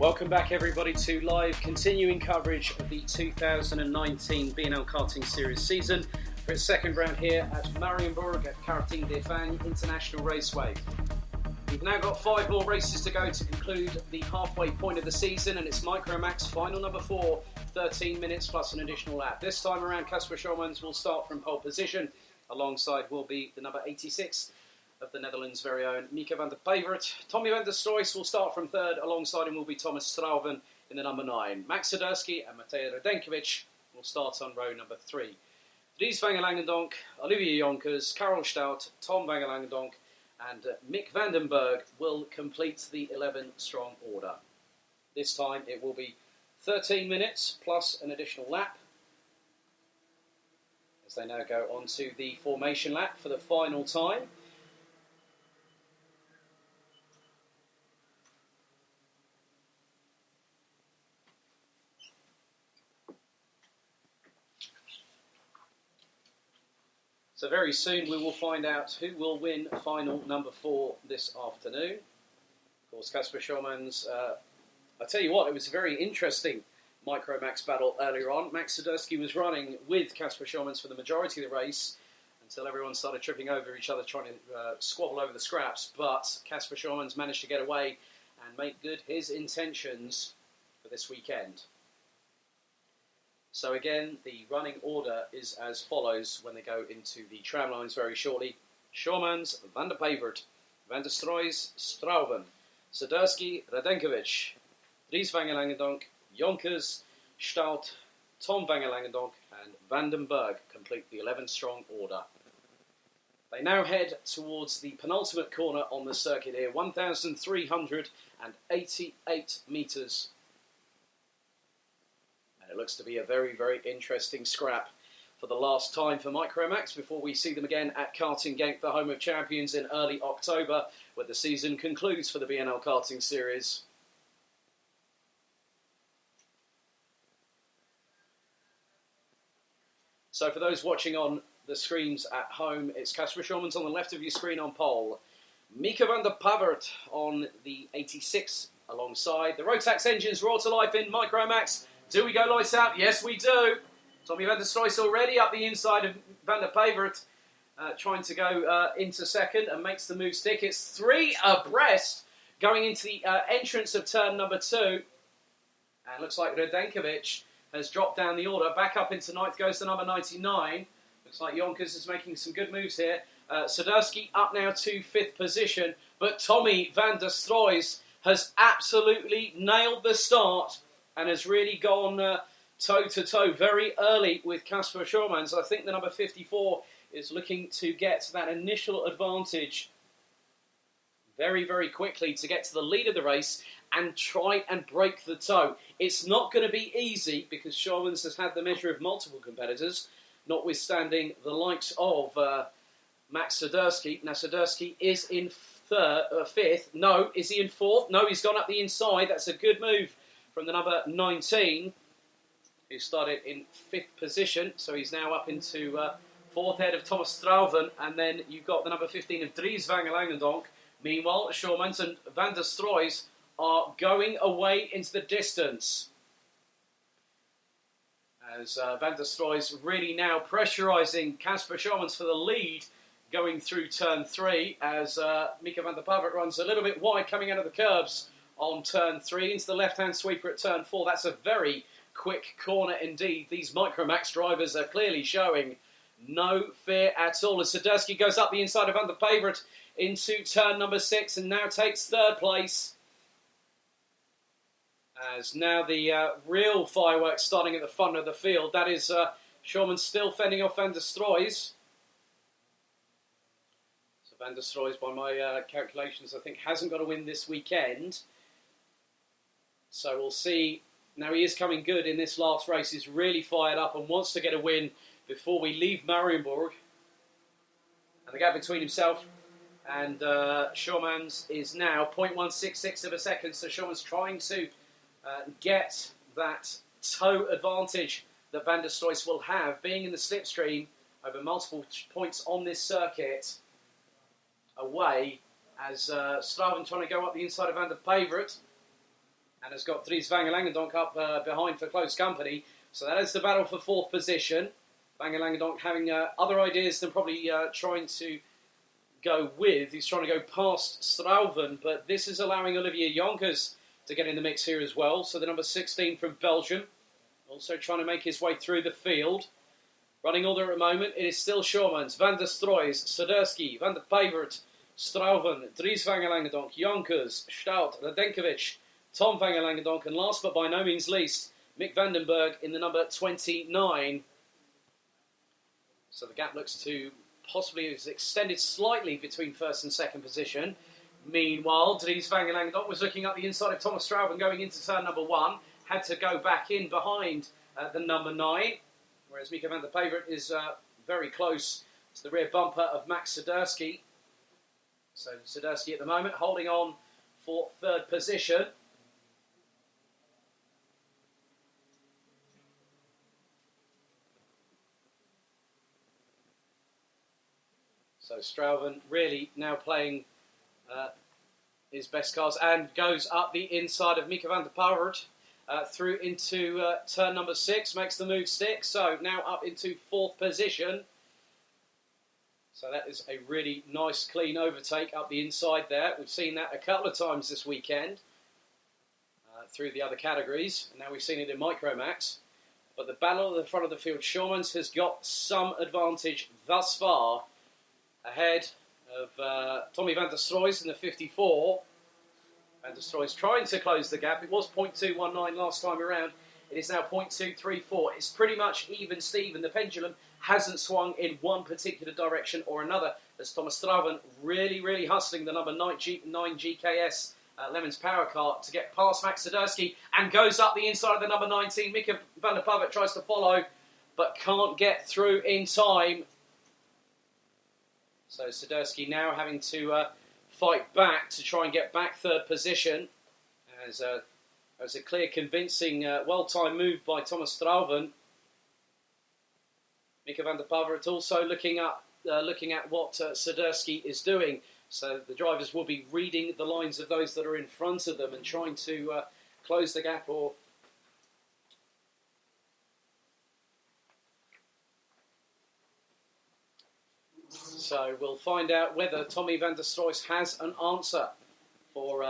Welcome back everybody to live continuing coverage of the 2019 BNL Karting Series season for its second round here at Mariembourg at Karting de Fagnes International Raceway. We've now got 5 more races to go to conclude the halfway point of the season, and it's Micromax final number 4, 13 minutes plus an additional lap. This time around, Casper Schommans will start from pole position. Alongside will be the number 86 of the Netherlands' very own Mieke van der Pevert. Tommy van der Stroys will start from third. Alongside him will be Thomas Strauven in the number 9. Max Swiderski and Matej Radenkovic will start on row number 3. Dries van Langendonk, Olivier Jonkers, Karel Stout, Tom van Langendonk and Mick Vandenberg will complete the 11-strong order. This time it will be 13 minutes plus an additional lap, as they now go on to the formation lap for the final time. So very soon we will find out who will win final number 4 this afternoon. Of course, Casper Schommans, I tell you what, it was a very interesting Micromax battle earlier on. Max Swiderski was running with Casper Schommans for the majority of the race until everyone started tripping over each other trying to squabble over the scraps. But Casper Schommans managed to get away and make good his intentions for this weekend. So again, the running order is as follows when they go into the tram lines very shortly. Schommans, Van der Pevert, Van der Stroys, Strauven, Swiderski, Radenkovic, Dries van Langendonk, Jonkers, Stout, Tom van Langendonk and Vandenberg complete the 11-strong order. They now head towards the penultimate corner on the circuit here, 1,388 metres. It looks to be a very, very interesting scrap for the last time for Micromax before we see them again at Karting Genk, the home of champions, in early October, where the season concludes for the BNL Karting Series. So for those watching on the screens at home, it's Casper Schommans on the left of your screen on pole. Mieke van der Pevert on the 86 alongside. The Rotax engines roar to life in Micromax. Do we go lights out? Yes, we do. Tommy van der Stroys already up the inside of Van der Pevert, trying to go into second and makes the move stick. It's 3 abreast going into the entrance of turn number 2. And looks like Radenkovic has dropped down the order. Back up into 9th goes the number 99. Looks like Jonkers is making some good moves here. Swiderski up now to 5th position. But Tommy van der Stroys has absolutely nailed the start and has really gone toe-to-toe very early with Casper Schommans. I think the number 54 is looking to get that initial advantage very, very quickly to get to the lead of the race and try and break the toe. It's not going to be easy because Schommans has had the measure of multiple competitors, notwithstanding the likes of Max Swiderski. Now Swiderski is in 5th. No, is he in 4th? No, he's gone up the inside. That's a good move from the number 19, who started in 5th position. So he's now up into 4th head of Thomas Strauven. And then you've got the number 15 of Dries van Langendonk. Meanwhile, Schommans and Van der Stroys are going away into the distance, as Van der Stroys really now pressurising Casper Schommans for the lead going through turn 3, as Mieke van der Pevert runs a little bit wide coming out of the curbs on turn 3 into the left-hand sweeper at turn 4. That's a very quick corner indeed. These Micromax drivers are clearly showing no fear at all. As Swiderski goes up the inside of Van der Pevert into turn number 6 and now takes 3rd place. As now the real fireworks starting at the front of the field. That is Schommans still fending off Van der Stroys. So Van der Stroys, by my calculations, I think hasn't got a win this weekend. So we'll see. Now he is coming good in this last race. He's really fired up and wants to get a win before we leave Mariembourg. And the gap between himself and Schommans is now 0.166 of a second. So Schommans trying to get that toe advantage that Van der Stroys will have, being in the slipstream over multiple points on this circuit, away as Strauven trying to go up the inside of Van der Pevert. and has got Dries Van Langendonk up behind for close company. So that is the battle for 4th position. Van Langendonk having other ideas than probably trying to go with. He's trying to go past Strauven, but this is allowing Olivier Jonkers to get in the mix here as well. So the number 16 from Belgium, also trying to make his way through the field. Running order at the moment, it is still Shormans, Van der Stroys, Soderski, Van der Pijvert, Strauven, Dries Van Langendonk, Jonkers, Stout, Radenkovic, Tom Van Langendonk, and last but by no means least, Mick Vandenberg in the number 29. So the gap looks to possibly is extended slightly between 1st and 2nd position. Meanwhile, Dries Van Langendonk was looking up the inside of Thomas Strauven going into turn number 1. Had to go back in behind the number 9. Whereas Mika van der Pijvert is very close to the rear bumper of Max Soderski. So Soderski at the moment holding on for 3rd position. So Strauven really now playing his best cards and goes up the inside of Mika van der Pijvert. Through into turn number 6, makes the move stick, so now up into 4th position. So that is a really nice clean overtake up the inside there. We've seen that a couple of times this weekend through the other categories, and now we've seen it in Micromax. But the battle at the front of the field, Shormans has got some advantage thus far ahead of Tommy van der Stroys in the 54. Van der Stroys trying to close the gap. It was 0.219 last time around. It is now 0.234. It's pretty much even Steven. The pendulum hasn't swung in one particular direction or another. As Thomas Strauven really hustling the number 9 GKS Lemons Power Cart to get past Max Soderski and goes up the inside of the number 19. Mika van der Pijvert tries to follow but can't get through in time. So Soderski now having to fight back to try and get back 3rd position as a clear, convincing, well-timed move by Thomas Strauven. Mika van der Pijvert also looking at what Soderski is doing. So the drivers will be reading the lines of those that are in front of them and trying to close the gap or so we'll find out whether Tommy van der Stroys has an answer for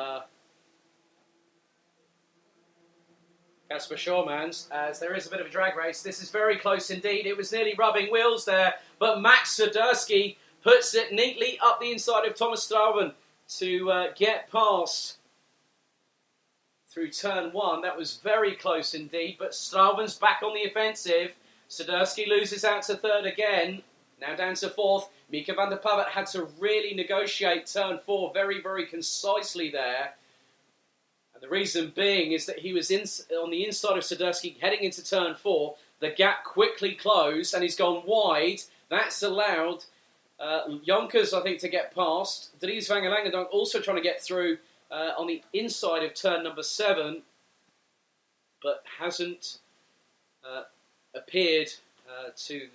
Casper Shormans, as there is a bit of a drag race. This is very close indeed. It was nearly rubbing wheels there, but Max Soderski puts it neatly up the inside of Thomas Strauven to get past through turn 1. That was very close indeed, but Strauven's back on the offensive. Soderski loses out to 3rd again. Now down to 4th. Mika van der Pijvert had to really negotiate turn 4 very concisely there. And the reason being is that he was on the inside of Soderski heading into turn 4. The gap quickly closed and he's gone wide. That's allowed Jonkers, I think, to get past. Dries Van Langendonk also trying to get through on the inside of turn number 7, but hasn't appeared to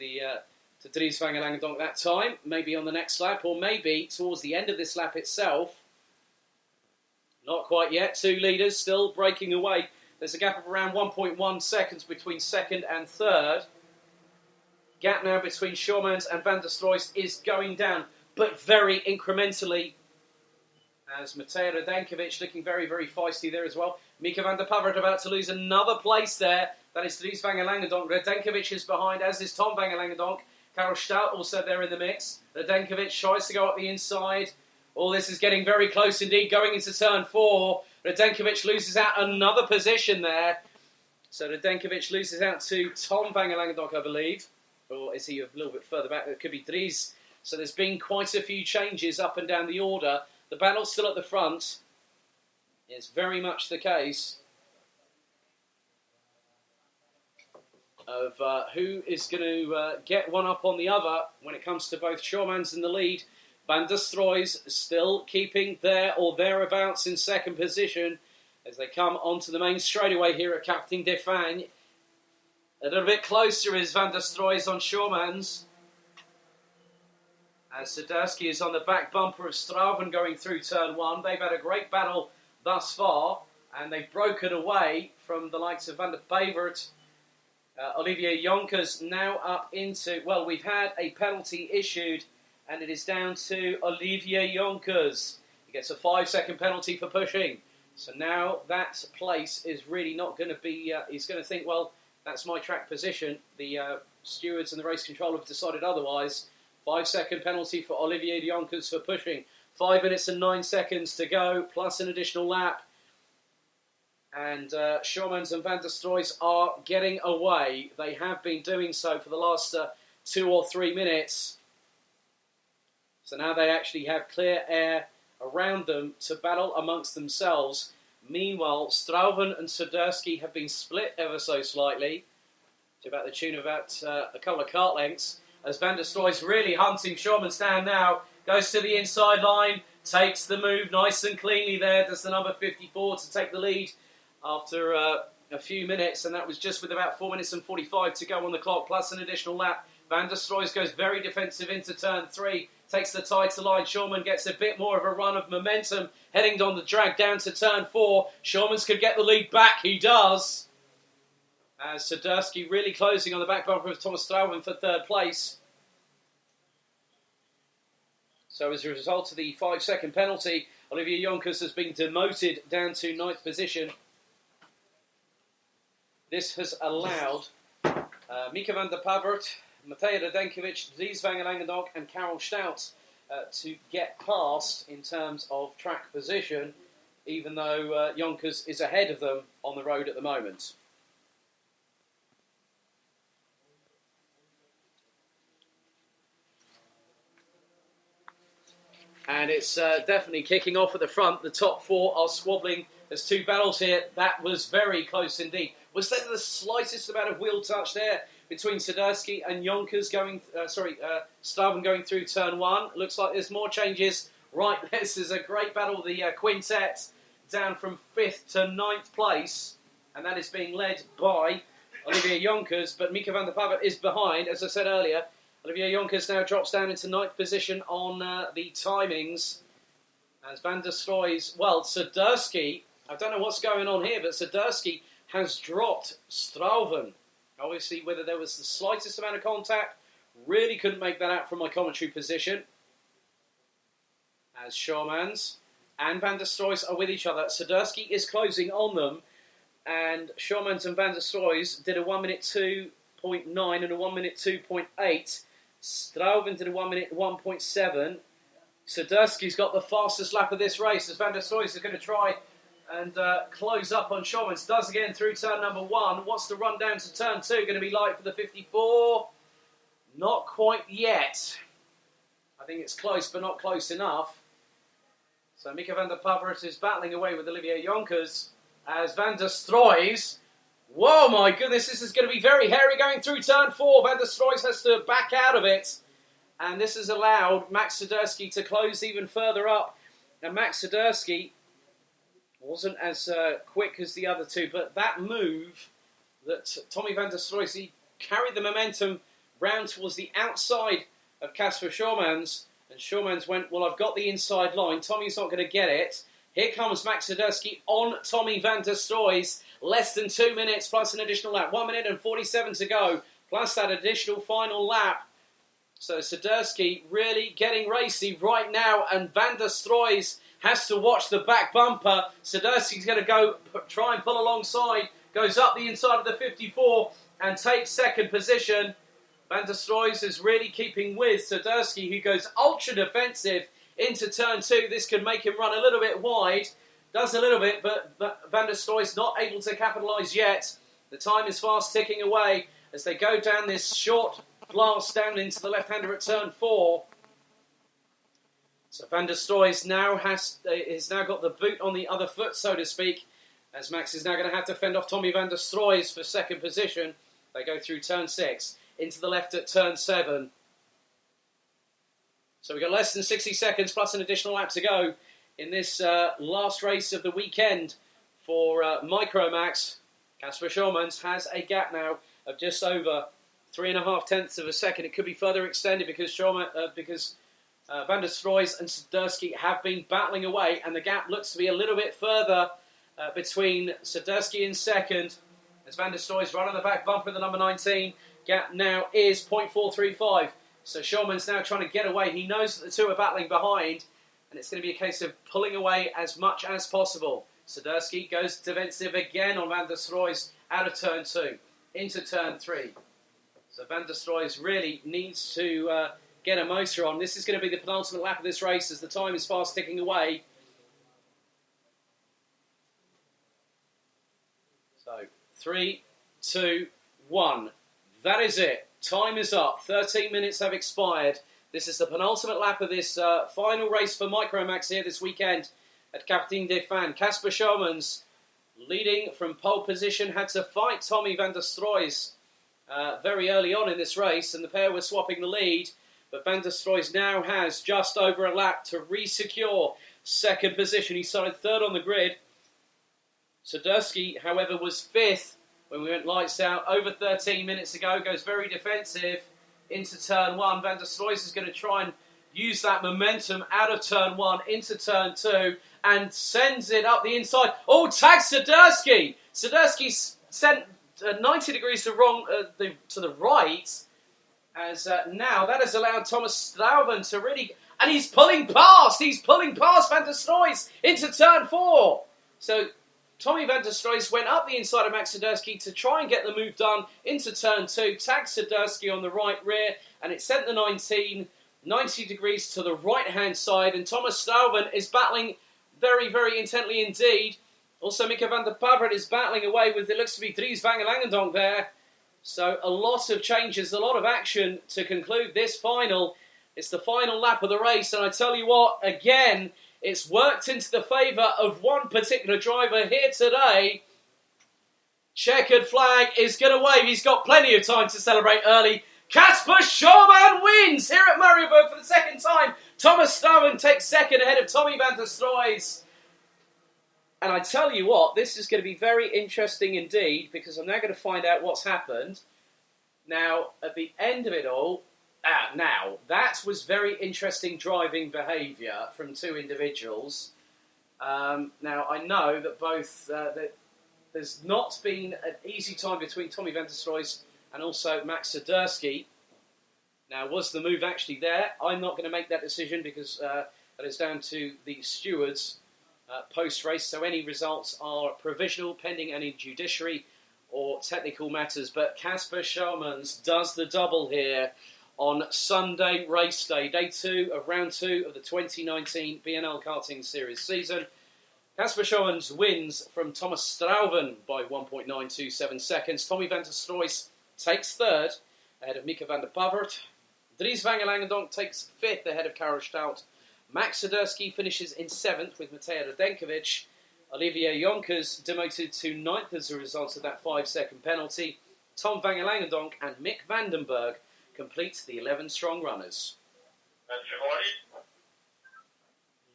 Dries Van Langendonk that time. Maybe on the next lap, or maybe towards the end of this lap itself. Not quite yet. 2 leaders still breaking away. There's a gap of around 1.1 seconds between 2nd and 3rd. Gap now between Shormans and Van der Stroys is going down, but very incrementally. As Matej Radenkovic looking very feisty there as well. Mika van der Pijvert about to lose another place there. That is Dries Van Langendonk. Radenkovic is behind, as is Tom Van Langendonk. Karel Stout also there in the mix. Radenkovic tries to go up the inside. All this is getting very close indeed, going into turn 4. Radenkovic loses out another position there. So Radenkovic loses out to Tom Van Langendonk, I believe. Or is he a little bit further back? It could be Dries. So there's been quite a few changes up and down the order. The battle's still at the front. It's very much the case of who is going to get one up on the other when it comes to both Shormans in the lead. Van der Stroys still keeping there or thereabouts in 2nd position as they come onto the main straightaway here at Karting de Fagnes. A little bit closer is Van der Stroys on Shormans, as Soderski is on the back bumper of Strauven going through turn 1. They've had a great battle thus far. And they've broken away from the likes of Van der Pavert. Olivier Jonkers now up into... Well, we've had a penalty issued, and it is down to Olivier Jonkers. He gets a 5-second penalty for pushing. So now that place is really not going to be... he's going to think, well, that's my track position. The stewards and the race control have decided otherwise. 5-second penalty for Olivier Jonkers for pushing. 5 minutes and 9 seconds to go, plus an additional lap. And Schoemans and Van der Stroys are getting away. They have been doing so for the last 2 or 3 minutes. So now they actually have clear air around them to battle amongst themselves. Meanwhile, Strauven and Swiderski have been split ever so slightly, to about the tune of about a couple of kart lengths, as Van der Stroys really hunting Schoemans down now. Goes to the inside line, takes the move nice and cleanly there. Does the number 54 to take the lead after a few minutes, and that was just with about 4 minutes and 45 to go on the clock, plus an additional lap. Van der Stroys goes very defensive into turn 3, takes the tighter line. Schoeman gets a bit more of a run of momentum, heading on the drag down to turn 4. Schoemans could get the lead back, he does. As Swiderski really closing on the back bumper of Thomas Strauven for 3rd place. So as a result of the 5-second penalty, Olivier Jonkers has been demoted down to 9th position. This has allowed Mieke van der Pavert, Matej Radenkovic, Dries van Langendonk and Karel Stout to get past in terms of track position, even though Jonkers is ahead of them on the road at the moment. And it's definitely kicking off at the front. The top 4 are squabbling. There's 2 battles here. That was very close indeed. Was there the slightest amount of wheel touch there between Swiderski and Jonkers going... Strauven going through turn 1? Looks like there's more changes. Right, this is a great battle. The quintet down from 5th to 9th place. And that is being led by Olivier Jonkers. But Mieke van der Pavert is behind, as I said earlier. Olivier Jonkers now drops down into 9th position on the timings. As Van der Stroys... Well, Swiderski... I don't know what's going on here, but Swiderski has dropped Strauven. Obviously, whether there was the slightest amount of contact, really couldn't make that out from my commentary position. As Schoemans and Van der Stroys are with each other. Swiderski is closing on them, and Schoemans and Van der Stroys did a 1 minute 2.9 and a 1 minute 2.8. Strauven did a 1 minute 1.7. Swiderski's got the fastest lap of this race, as Van der Stroys is going to try and close up on Schoemans. Does again through turn number 1. What's the run down to turn 2 going to be like for the 54? Not quite yet. I think it's close, but not close enough. So Mieke van der Pavert is battling away with Olivier Jonkers as Van der Stroys... Whoa, my goodness, this is going to be very hairy going through turn 4. Van der Stroys has to back out of it. And this has allowed Max Swiderski to close even further up. And Max Swiderski wasn't as quick as the other 2, but that move that Tommy Van der Stroys, he carried the momentum round towards the outside of Casper Schoemans, and Schoemans went, well, I've got the inside line, Tommy's not going to get it. Here comes Max Swiderski on Tommy Van der Stroys, less than 2 minutes plus an additional lap, 1 minute and 47 to go, plus that additional final lap. So Swiderski really getting racy right now, and Van der Stroys has to watch the back bumper. Swiderski's going to go try and pull alongside, goes up the inside of the 54 and takes 2nd position. Van der Stroys is really keeping with Swiderski, who goes ultra defensive into turn 2. This could make him run a little bit wide. Does a little bit, but Van der Stroys not able to capitalise yet. The time is fast ticking away as they go down this short blast down into the left-hander at turn 4. So Van der Stroys now has now got the boot on the other foot, so to speak, as Max is now going to have to fend off Tommy Van der Stroys for 2nd position. They go through turn 6, into the left at turn 7. So we've got less than 60 seconds plus an additional lap to go in this last race of the weekend for Micromax. Casper Schoemans has a gap now of just over 3.5 tenths of a second. It could be further extended because Van der Stroys and Swiderski have been battling away, and the gap looks to be a little bit further between Sadurski in second, as Van der Stroy's right on the back bumper of the number 19. Gap now is 0.435. So Schulman's now trying to get away. He knows that the two are battling behind, and it's going to be a case of pulling away as much as possible. Sadurski goes defensive again on Van der Stroy's out of turn 2, into turn 3. So Van der Stroy's really needs to get a motor on. This is going to be the penultimate lap of this race as the time is fast ticking away. So 3, 2, 1. That is it. Time is up. 13 minutes have expired. This is the penultimate lap of this final race for Micromax here this weekend at Karting des Fagnes. Casper Schomans, leading from pole position, had to fight Tommy Van der Stroy's very early on in this race, and the pair were swapping the lead. But Van der Stroy's now has just over a lap to re-secure second position. He started third on the grid. Sadurski, however, was fifth when we went lights out over 13 minutes ago. Goes very defensive into turn 1. Van der Stroy's is going to try and use that momentum out of turn 1 into turn 2 and sends it up the inside. Oh, tags Sadurski! Sadurski sent 90 degrees to the right, as now that has allowed Thomas Stuyven to really... And he's pulling past Van der Stroy's into turn 4. So Tommy Van der Stroy's went up the inside of Max Sadurski to try and get the move done into turn 2, tagged Sadurski on the right rear, and it sent the 19 90 degrees to the right-hand side, and Thomas Stuyven is battling very, very intently indeed. Also, Mieke van der Pavert is battling away with, it looks to be Dries van Langendonk there. So a lot of changes, a lot of action to conclude this final. It's the final lap of the race, and I tell you what, again, it's worked into the favour of one particular driver here today. Checkered flag is going to wave. He's got plenty of time to celebrate early. Casper Schulman wins here at Mariembourg for the second time. Thomas Stuyven takes second ahead of Tommy Van der Stroy's. And I tell you what, this is going to be very interesting indeed, because I'm now going to find out what's happened. Now, at the end of it all, that was very interesting driving behaviour from two individuals. Now, I know that both, there's not been an easy time between Tommy Van der Stroy's and also Max Sadurski. Now, was the move actually there? I'm not going to make that decision because that is down to the stewards post-race, so any results are provisional, pending any judiciary or technical matters. But Casper Schulmans does the double here on Sunday race day, day 2 of round 2 of the 2019 BNL Karting Series season. Casper Schulmans wins from Thomas Stuyven by 1.927 seconds. Tommy Van der Stroy's takes third ahead of Mieke van der Pavert. Dries van Langendonk takes fifth ahead of Karel Stout. Max Sadurski finishes in 7th with Matej Radenkovic. Olivier Jonkers demoted to 9th as a result of that 5-second penalty. Tom van Langendonk and Mick Vandenberg complete the 11 strong runners.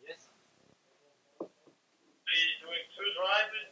Yes. Doing 2 drivers.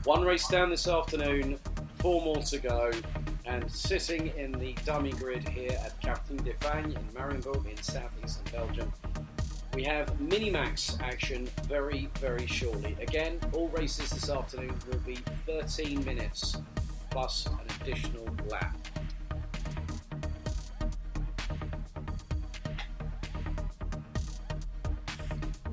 One race down this afternoon, 4 more to go, and sitting in the dummy grid here at Karting de Fagnes in Mariembourg in southeastern Belgium, we have mini-max action very, very shortly. Again, all races this afternoon will be 13 minutes plus an additional lap.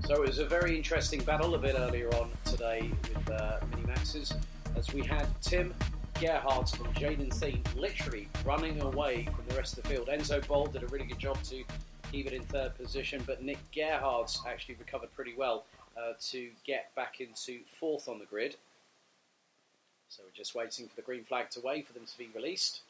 So it was a very interesting battle a bit earlier on today with mini-maxes, as we had Tim Gerhardt and Jaden Thien literally running away from the rest of the field. Enzo Boll did a really good job to keep it in third position, but Nick Gerhardt actually recovered pretty well to get back into fourth on the grid. So we're just waiting for the green flag to wave for them to be released.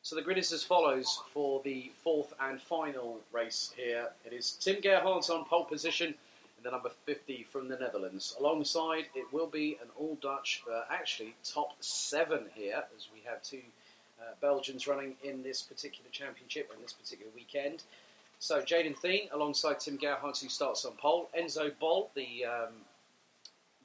So the grid is as follows for the fourth and final race here. It is Tim Gerhardt on pole position in the number 50 from the Netherlands. Alongside, it will be an all-Dutch, actually top 7 here, as we have 2 Belgians running in this particular championship and this particular weekend. So Jaden Thien alongside Tim Gerhardt, who starts on pole. Enzo Boll, the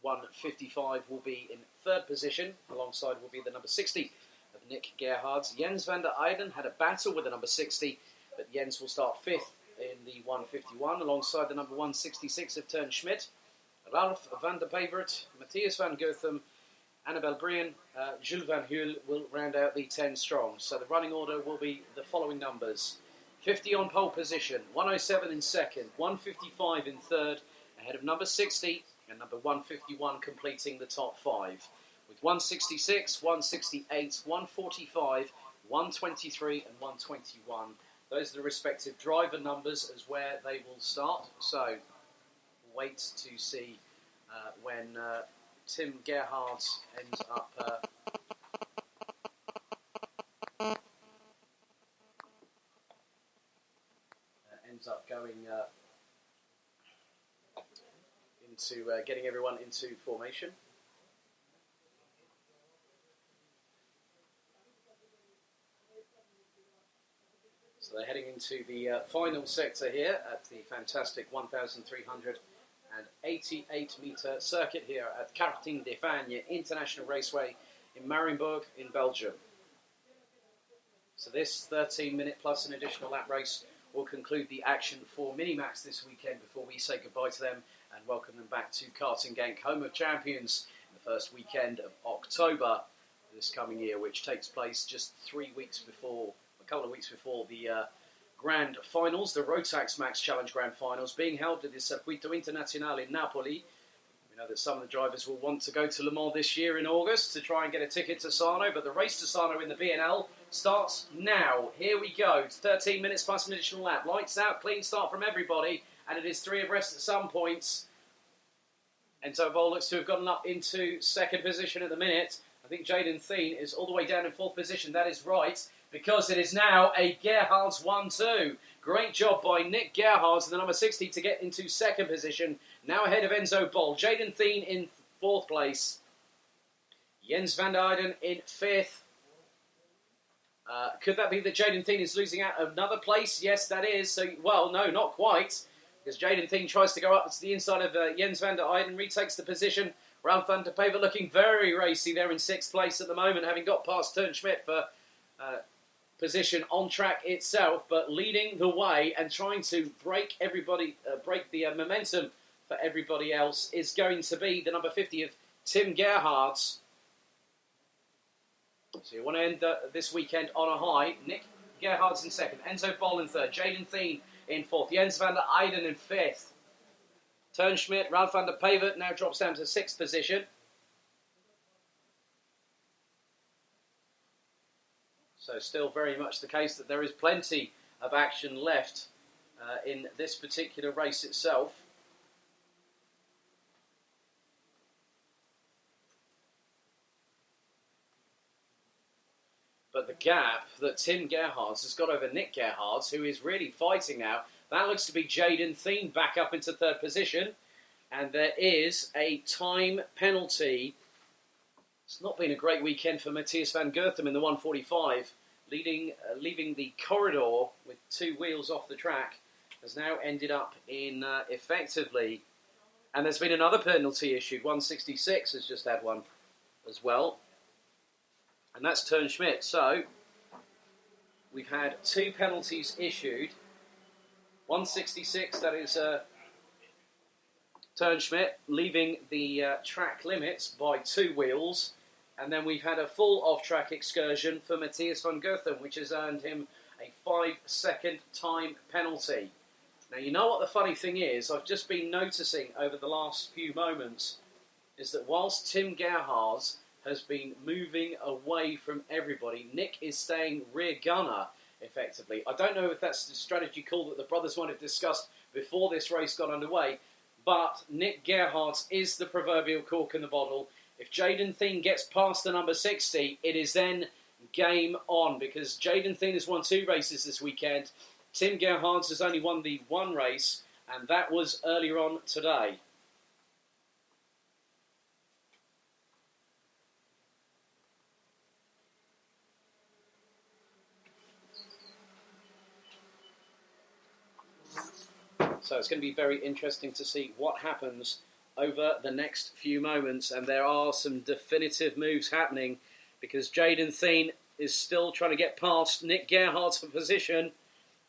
155, will be in third position. Alongside will be the number 60. Of Nick Gerhardt. Jens van der Eyden had a battle with the number 60, but Jens will start 5th in the 151 alongside the number 166 of Teun Schmidt. Ralph van der Pevert, Matthias van Goetham, Annabel Brien, Jules van Huel will round out the 10 strong. So the running order will be the following numbers. 50 on pole position, 107 in second, 155 in third, ahead of number 60 and number 151 completing the top 5. With 166, 168, 145, 123 and 121. Those are the respective driver numbers as where they will start. So wait to see when Tim Gerhardt ends up going into getting everyone into formation. So they're heading into the final sector here at the fantastic 1,388 metre circuit here at Karting de Fagnes International Raceway in Mariembourg in Belgium. So this 13-minute plus an additional lap race will conclude the action for Minimax this weekend before we say goodbye to them and welcome them back to Karting Genk, home of champions, in the first weekend of October this coming year, which takes place just 3 weeks before. A couple of weeks before the Grand Finals, the Rotax Max Challenge Grand Finals, being held at the Circuito Internazionale in Napoli. We know that some of the drivers will want to go to Le Mans this year in August to try and get a ticket to Sarno, but the race to Sarno in the BNL starts now. Here we go, 13 minutes plus an additional lap. Lights out, clean start from everybody, and it is 3 abreast at some points. Enzo Boll looks to have gotten up into second position at the minute. I think Jaden Thien is all the way down in fourth position. That is right, because it is now a Gerhardt's 1-2. Great job by Nick Gerhardt, the number 60, to get into second position. Now ahead of Enzo Boll. Jaden Thien in fourth place. Jens van der Eyden in fifth. Could that be that Jaden Thien is losing out another place? Yes, that is. So, well, no, not quite. Because Jaden Thien tries to go up to the inside of Jens van der Eyden, retakes the position. Ralph van der Pevert looking very racy there in sixth place at the moment, having got past Teun Schmidt for position on track itself, but leading the way and trying to break everybody, break the momentum for everybody else is going to be the number 50 of Tim Gerhardt. So you want to end this weekend on a high. Nick Gerhardt's in second, Enzo Boll in third, Jaden Thien in fourth, Jens van der Eyden in fifth. Teun Schmidt, Ralph van der Pevert now drops down to sixth position. So still very much the case that there is plenty of action left in this particular race itself. But the gap that Tim Gerhards has got over Nick Gerhards, who is really fighting now, that looks to be Jaden Thien back up into third position. And there is a time penalty. It's not been a great weekend for Matthias van Gerthem in the 145. Leaving the corridor with two wheels off the track, has now ended up in effectively. And there's been another penalty issued. 166 has just had one as well. And that's Schmidt. So we've had two penalties issued. 166, that is Schmidt leaving the track limits by two wheels. And then we've had a full off-track excursion for Matthias van Gerthem, which has earned him a 5-second time penalty. Now, you know what the funny thing is? I've just been noticing over the last few moments is that whilst Tim Gerhards has been moving away from everybody, Nick is staying rear gunner, effectively. I don't know if that's the strategy call that the brothers might have discussed before this race got underway, but Nick Gerhards is the proverbial cork in the bottle. If Jaden Thien gets past the number 60, it is then game on, because Jaden Thien has won 2 races this weekend. Tim Gerhards has only won the 1 race, and that was earlier on today. So it's going to be very interesting to see what happens over the next few moments. And there are some definitive moves happening, because Jaden Thien is still trying to get past Nick Gerhards for position,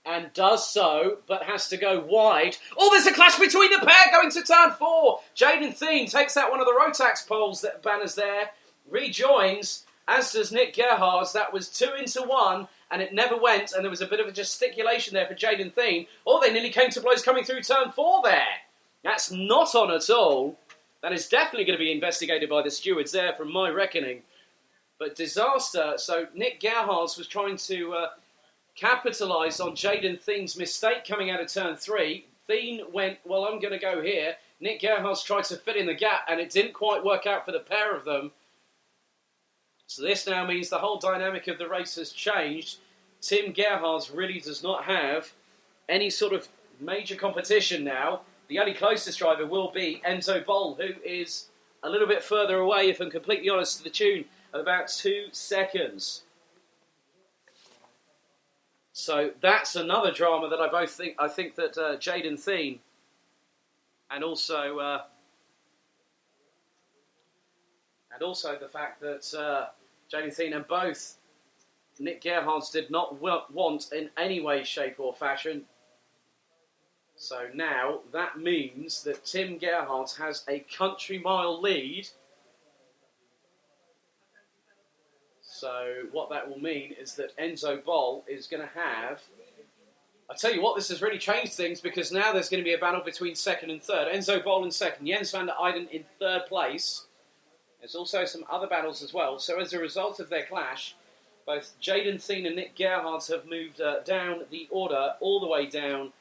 and does so, but has to go wide. Oh, there's a clash between the pair going to turn 4. Jaden Thien takes out one of the Rotax poles that banners there, rejoins, as does Nick Gerhards. That was 2 into 1, and it never went, and there was a bit of a gesticulation there for Jaden Thien. Oh, they nearly came to blows coming through turn 4 there. That's not on at all. That is definitely going to be investigated by the stewards there, from my reckoning. But disaster. So Nick Gerhards was trying to capitalise on Jaden Thien's mistake coming out of turn 3. Thien went, well, I'm going to go here. Nick Gerhards tried to fit in the gap, and it didn't quite work out for the pair of them. So this now means the whole dynamic of the race has changed. Tim Gerhards really does not have any sort of major competition now. The only closest driver will be Enzo Boll, who is a little bit further away, if I'm completely honest, to the tune of about 2 seconds. So that's another drama that I think that Jaden Thien and also the fact that Jaden Thien and both Nick Gerhards did not want in any way, shape or fashion. So now that means that Tim Gerhards has a country mile lead. So what that will mean is that Enzo Boll is going to have... I tell you what, this has really changed things, because now there's going to be a battle between second and third. Enzo Boll in second, Jens van der Eyden in third place. There's also some other battles as well. So as a result of their clash, both Jaden Thien and Nick Gerhards have moved down the order all the way down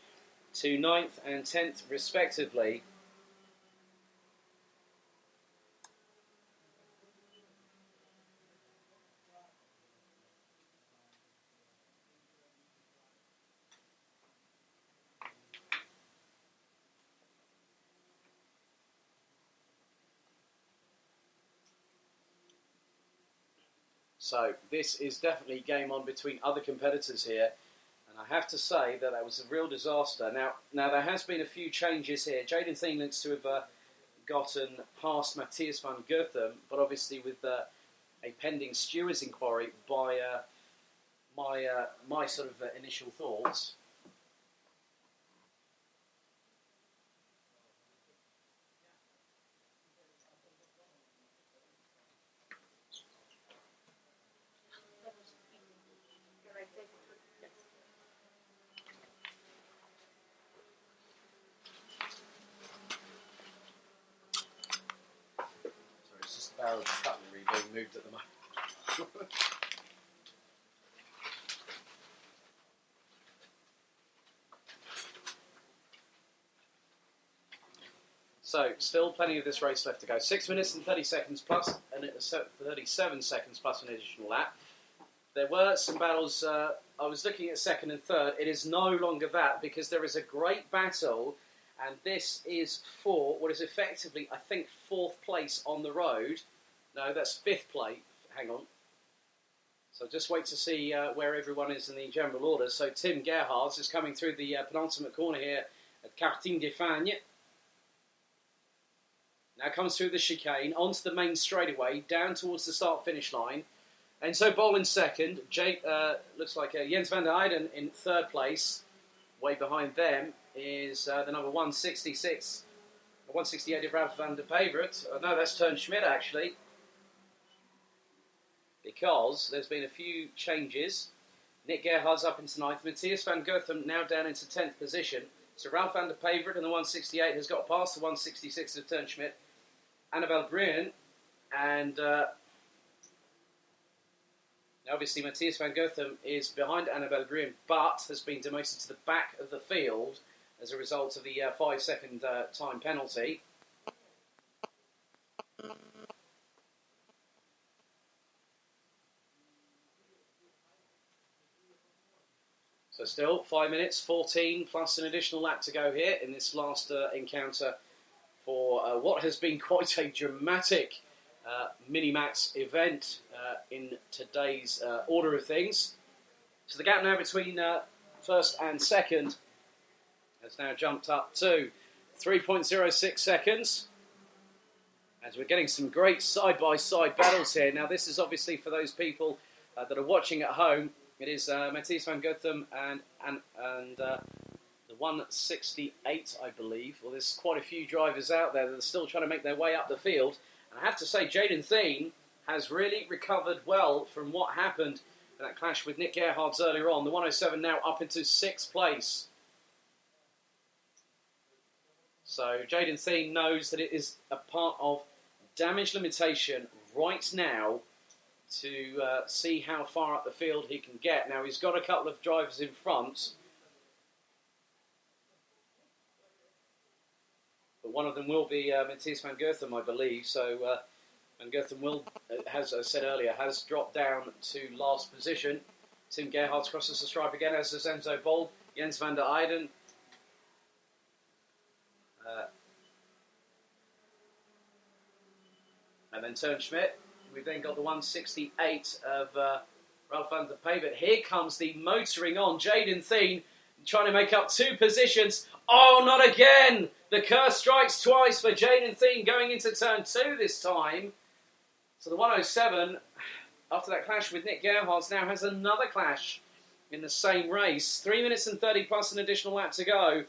to 9th and 10th respectively. So this is definitely game on between other competitors here. And I have to say that that was a real disaster. Now there has been a few changes here. Jaden Thien looks to have gotten past Matthias van Gerthem, but obviously with a pending stewards inquiry by my sort of initial thoughts. Barrels of cutlery being moved at the moment. So, still plenty of this race left to go. 6 minutes and 30 seconds plus, and it was 37 seconds plus an additional lap. There were some battles. I was looking at second and third. It is no longer that because there is a great battle, and this is for what is effectively, I think, 4th place on the road. No, that's 5th place. Hang on. So just wait to see where everyone is in the general order. So Tim Gerhards is coming through the penultimate corner here at Karting de Fagnes. Now comes through the chicane, onto the main straightaway, down towards the start-finish line. Enzo Bol in second. Looks like Jens van der Eyden in 3rd place. Way behind them is the number 166. 168 of Ralph van der Pevert. No, that's Tern Schmidt, actually. Because there's been a few changes. Nick Gerhard's up into 9th. Matthias van Gotham now down into 10th position. So Ralph van der Pevert in the 168 has got past the 166 of Tern Schmidt. Annabelle Bruyn and obviously Matthias van Gotham is behind Annabelle Bruyn, but has been demoted to the back of the field as a result of the 5-second time penalty. So still 5 minutes, 14 plus an additional lap to go here in this last encounter for what has been quite a dramatic mini-max event in today's order of things. So the gap now between first and second has now jumped up to 3.06 seconds. As we're getting some great side-by-side battles here. Now this is obviously for those people that are watching at home. It is Matthias van Gotham and the 168, I believe. Well, there's quite a few drivers out there that are still trying to make their way up the field. And I have to say, Jaden Thien has really recovered well from what happened in that clash with Nick Gerhards earlier on. The 107 now up into 6th place. So Jaden Thien knows that it is a part of damage limitation right now to see how far up the field he can get. Now, he's got a couple of drivers in front, but one of them will be Matthias van Gotham, I believe. So Van Gotham will, as I said earlier, has dropped down to last position. Tim Gerhards crosses the stripe again, as does Enzo Bol, Jens van der Eyden. And then Tern Schmidt. We've then got the 168 of Ralph van der Pevert. Here comes the motoring on. Jaden Thien trying to make up 2 positions. Oh, not again! The curse strikes twice for Jaden Thien going into turn 2 this time. So the 107, after that clash with Nick Gerhards, now has another clash in the same race. 3 minutes and 30 plus an additional lap to go.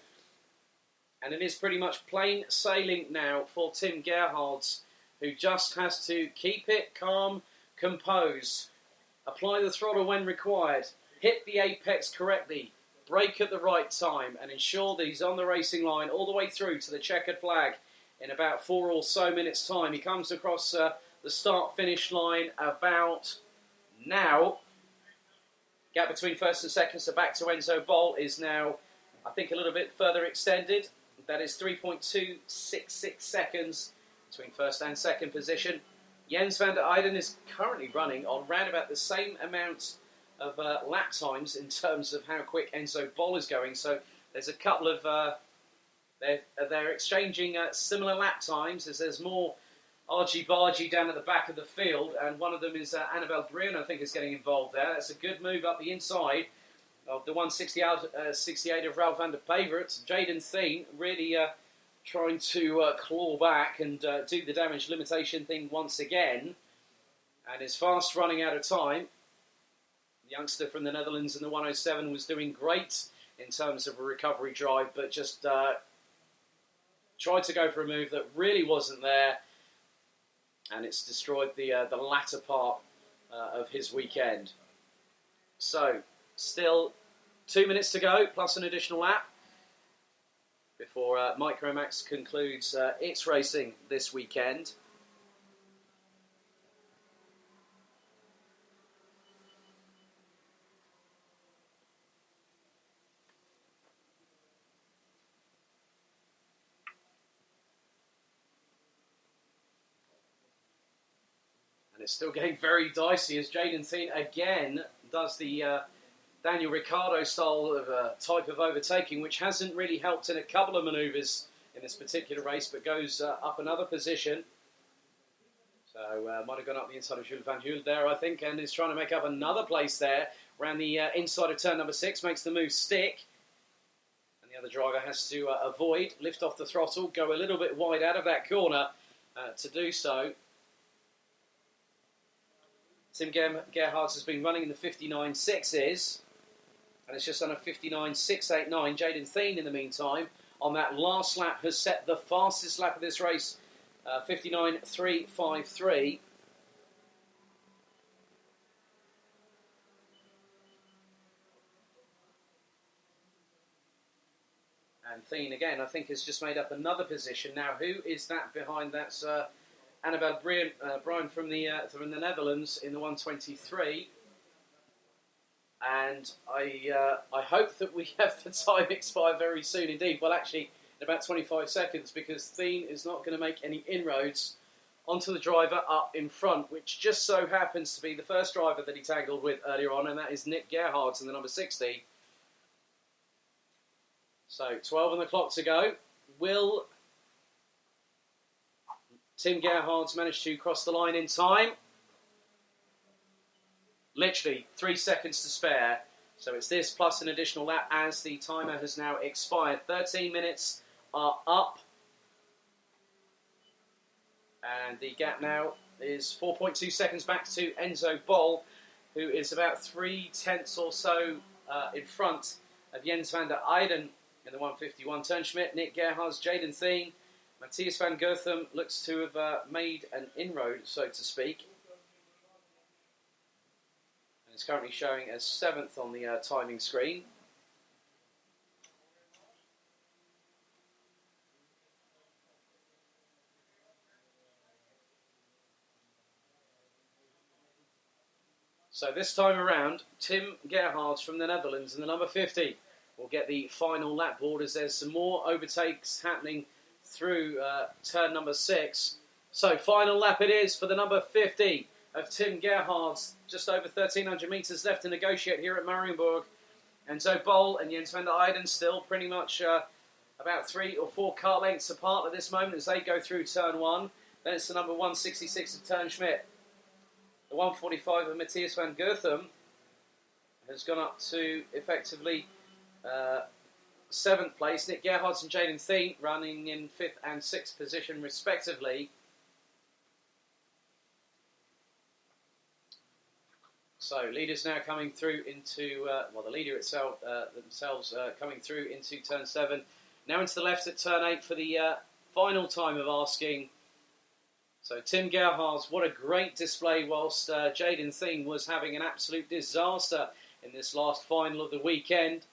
And it is pretty much plain sailing now for Tim Gerhards, who just has to keep it calm, composed, apply the throttle when required, hit the apex correctly, brake at the right time, and ensure that he's on the racing line all the way through to the checkered flag in about 4 or so minutes' time. He comes across the start-finish line about now. Gap between first and second, so back to Enzo Bol, is now, I think, a little bit further extended. That is 3.266 seconds between first and second position. Jens van der Eyden is currently running on round about the same amount of lap times in terms of how quick Enzo Bol is going. So there's a couple of... they're exchanging similar lap times as there's more argy-bargy down at the back of the field, and one of them is Annabelle Bruyn, I think, is getting involved there. That's a good move up the inside of the 168 of Ralph van der Pevert. Jaden Thien really... trying to claw back and do the damage limitation thing once again, and is fast running out of time. The youngster from the Netherlands in the 107 was doing great in terms of a recovery drive, but just tried to go for a move that really wasn't there, and it's destroyed the latter part of his weekend. So, still 2 minutes to go, plus an additional lap, before Micromax concludes its racing this weekend. And it's still getting very dicey as Jaden Thien again does the Daniel Ricciardo style of type of overtaking, which hasn't really helped in a couple of manoeuvres in this particular race, but goes up another position. So might have gone up the inside of Jules Van Huel there, I think, and is trying to make up another place there. Around the inside of turn number 6, makes the move stick. And the other driver has to avoid, lift off the throttle, go a little bit wide out of that corner to do so. Tim Gerhards has been running in the 59.6s, and it's just on a 59.689. Jaden Thien, in the meantime, on that last lap, has set the fastest lap of this race, 59.353. And Thien, again, I think has just made up another position. Now, who is that behind? That's Annabelle Bryan from the Netherlands in the 123. And I hope that we have the time expire very soon indeed. Well, actually, in about 25 seconds, because Thien is not going to make any inroads onto the driver up in front, which just so happens to be the first driver that he tangled with earlier on, and that is Nick Gerhards in the number 60. So, 12 on the clock to go. Will Tim Gerhards manage to cross the line in time? Literally 3 seconds to spare. So it's this plus an additional lap as the timer has now expired. 13 minutes are up. And the gap now is 4.2 seconds back to Enzo Bol, who is about 3/10 or so in front of Jens van der Eyden in the 151. Turnschmidt, Nick Gerhards, Jaden Thien. Matthias van Goethem looks to have made an inroad, so to speak. And it's currently showing as 7th on the timing screen. So this time around, Tim Gerhards from the Netherlands in the number 50 will get the final lap board as there's some more overtakes happening through turn number 6. So final lap it is for the number 50 of Tim Gerhards. Just over 1,300 metres left to negotiate here at Mariembourg. Enzo Bol and Jens van der Eyden still pretty much about 3 or 4 car lengths apart at this moment as they go through turn 1. Then it's the number 166 of Turnschmidt. The 145 of Matthias van Goethem has gone up to effectively 7th place. Nick Gerhards and Jaden Thien running in 5th and 6th position respectively. So leaders now coming through into, the leader itself themselves coming through into turn 7. Now into the left at turn 8 for the final time of asking. So Tim Gerhards, what a great display whilst Jaden Thien was having an absolute disaster in this last final of the weekend.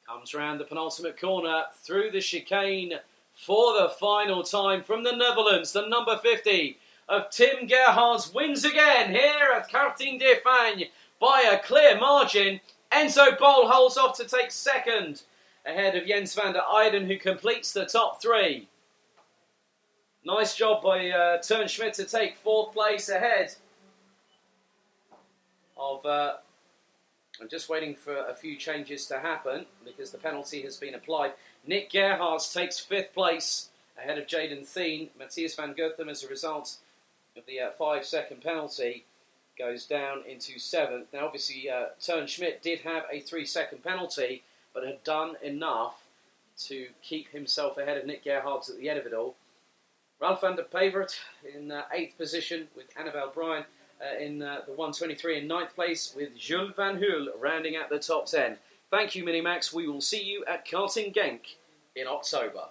Comes round the penultimate corner through the chicane for the final time from the Netherlands. The number 50 of Tim Gerhards wins again here at Karting de Fagnes by a clear margin. Enzo Bol holds off to take 2nd ahead of Jens van der Eyden, who completes the top 3. Nice job by Turnschmidt to take 4th place ahead of... I'm just waiting for a few changes to happen because the penalty has been applied. Nick Gerhards takes 5th place ahead of Jaden Thien. Matthias van Goethem, as a result of the 5-second penalty, goes down into 7th. Now, obviously, Turnschmidt did have a 3-second penalty, but had done enough to keep himself ahead of Nick Gerhards at the end of it all. Ralph van der Pevert in 8th position with Annabelle Bryan in the 123 in 9th place with Jules Van Huel rounding out the top 10. Thank you, Minimax. We will see you at Karting Genk in October.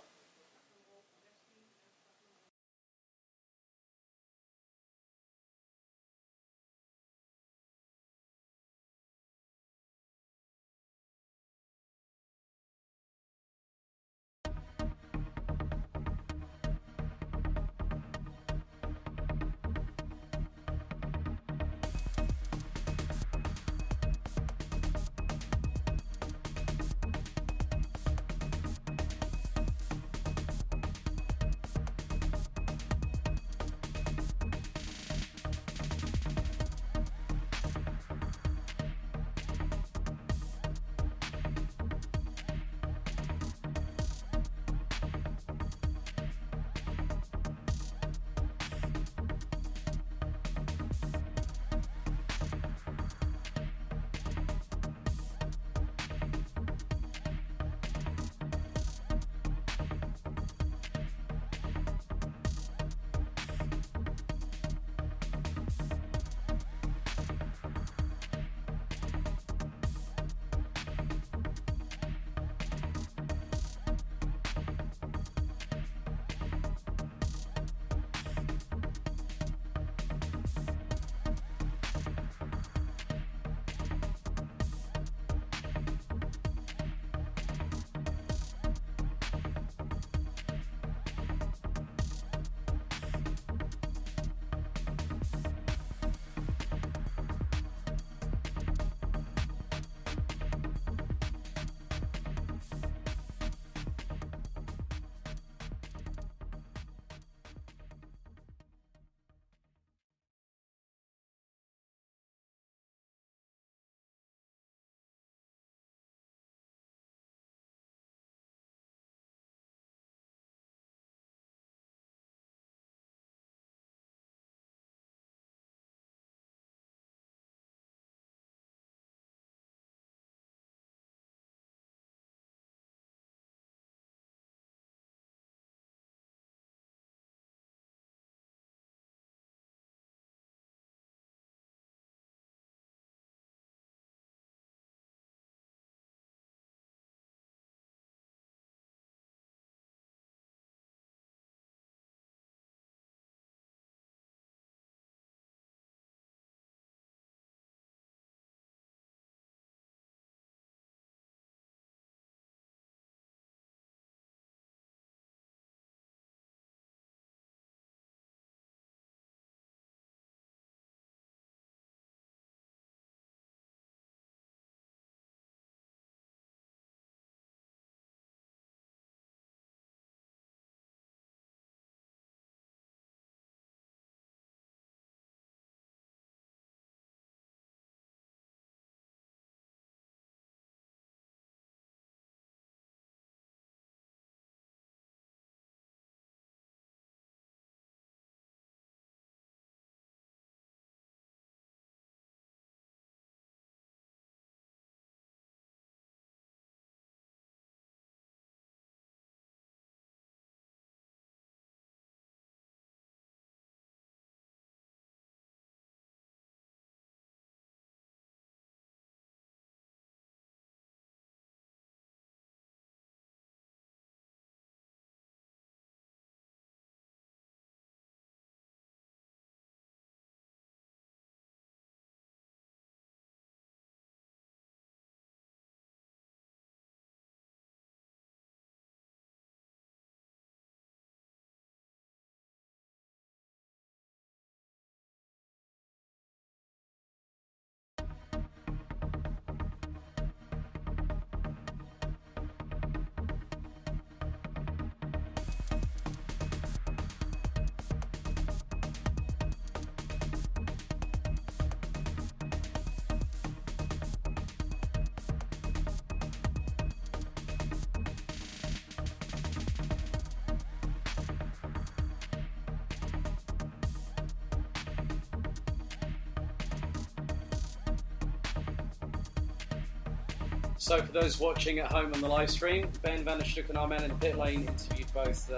So for those watching at home on the live stream, Ben van der Stuk and our man in the pit lane interviewed both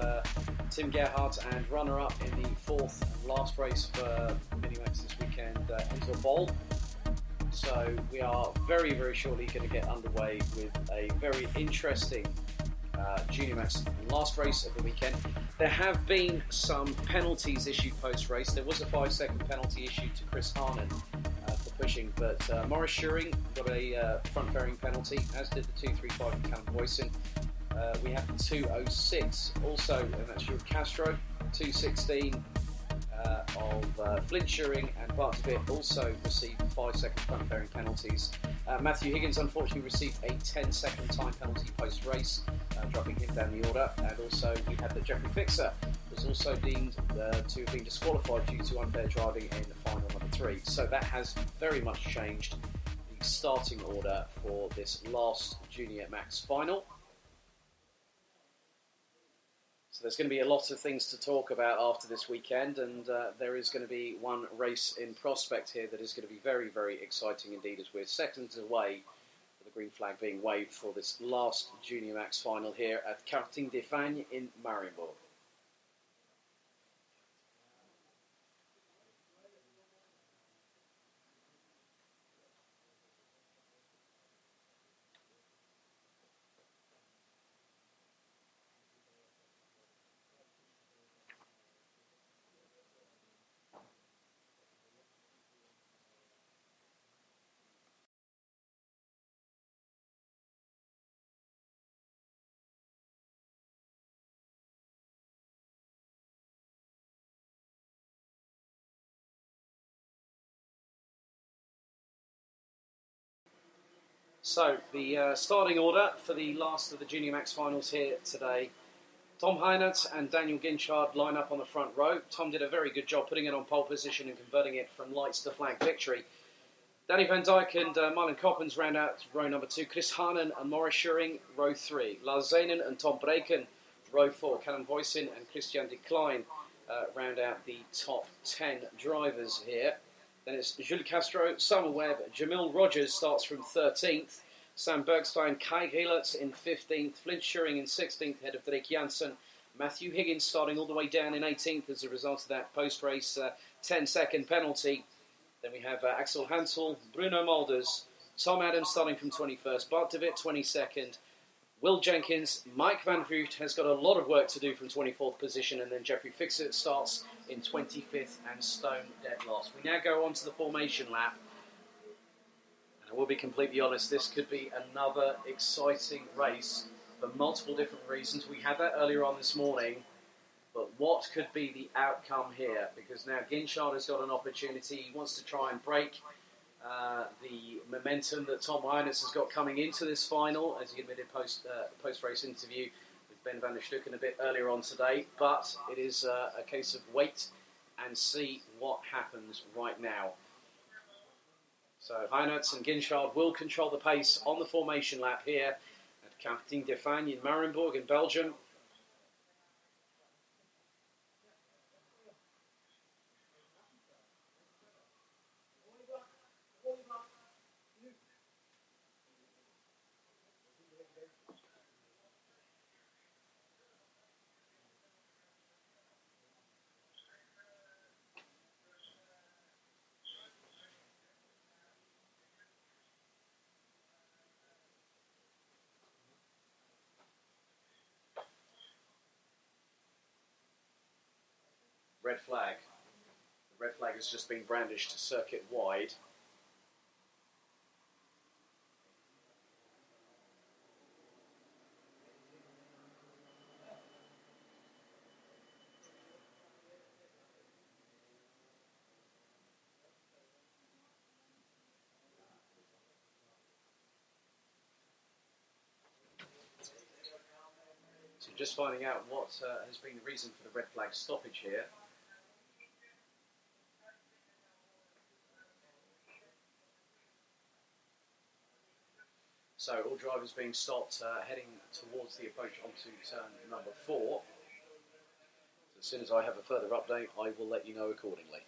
Tim Gerhardt and runner-up in the fourth and last race for Minimax this weekend, into a bowl. So we are very, very shortly going to get underway with a very interesting Junior Max last race of the weekend. There have been some penalties issued post-race. There was a 5-second penalty issued to Chris Harnan for pushing, but Maurice Schuring got a front-fairing penalty, as did the 235 of Callum Boyson. We have the 206 also, and that's Jules Castro. 216 of Flint Schuring and Bart de Witt also received 5-second front-fairing penalties. Matthew Higgins unfortunately received a 10-second time penalty post-race, dropping him down the order. And also we had that Jeffrey Fixer was also deemed to have been disqualified due to unfair driving in the final number 3. So that has very much changed the starting order for this last Junior Max final. So there's going to be a lot of things to talk about after this weekend, and there is going to be one race in prospect here that is going to be very, very exciting indeed, as we're seconds away with the green flag being waved for this last Junior Max final here at Karting de Fagnes in Mariembourg. So, the starting order for the last of the Junior Max finals here today. Tom Heinert and Daniel Ginchard line up on the front row. Tom did a very good job putting it on pole position and converting it from lights to flag victory. Danny Van Dijk and Marlon Coppens round out row number 2. Chris Harnan and Maurice Schuring, row 3. Lars Zanen and Tom Breken, row 4. Callum Boyson and Christian de Klein round out the top 10 drivers here. Then it's Jules Castro, Summer Webb, Jamil Rogers starts from 13th. Sam Bergstein, Kai Geelert in 15th. Flint Schuring in 16th, head of Drake Janssen. Matthew Higgins starting all the way down in 18th as a result of that post-race 10-second penalty. Then we have Axel Hansel, Bruno Mulders, Tom Adams starting from 21st, Bart de Witt 22nd, Will Jenkins, Mike Van Voort has got a lot of work to do from 24th position, and then Jeffrey Fixer starts in 25th and stone dead last. We now go on to the formation lap. And I will be completely honest, this could be another exciting race for multiple different reasons. We had that earlier on this morning, but what could be the outcome here? Because now Ginchard has got an opportunity. He wants to try and break the momentum that Tom Heinert has got coming into this final, as he admitted post-race interview with Ben van der Stuk a bit earlier on today. But it is a case of wait and see what happens right now. So Heinert and Ginchard will control the pace on the formation lap here at Karting de Fagnes in Mariembourg in Belgium. Red flag. The red flag has just been brandished circuit wide. So just finding out what has been the reason for the red flag stoppage here. So all drivers being stopped heading towards the approach onto turn number 4. So as soon as I have a further update, I will let you know accordingly.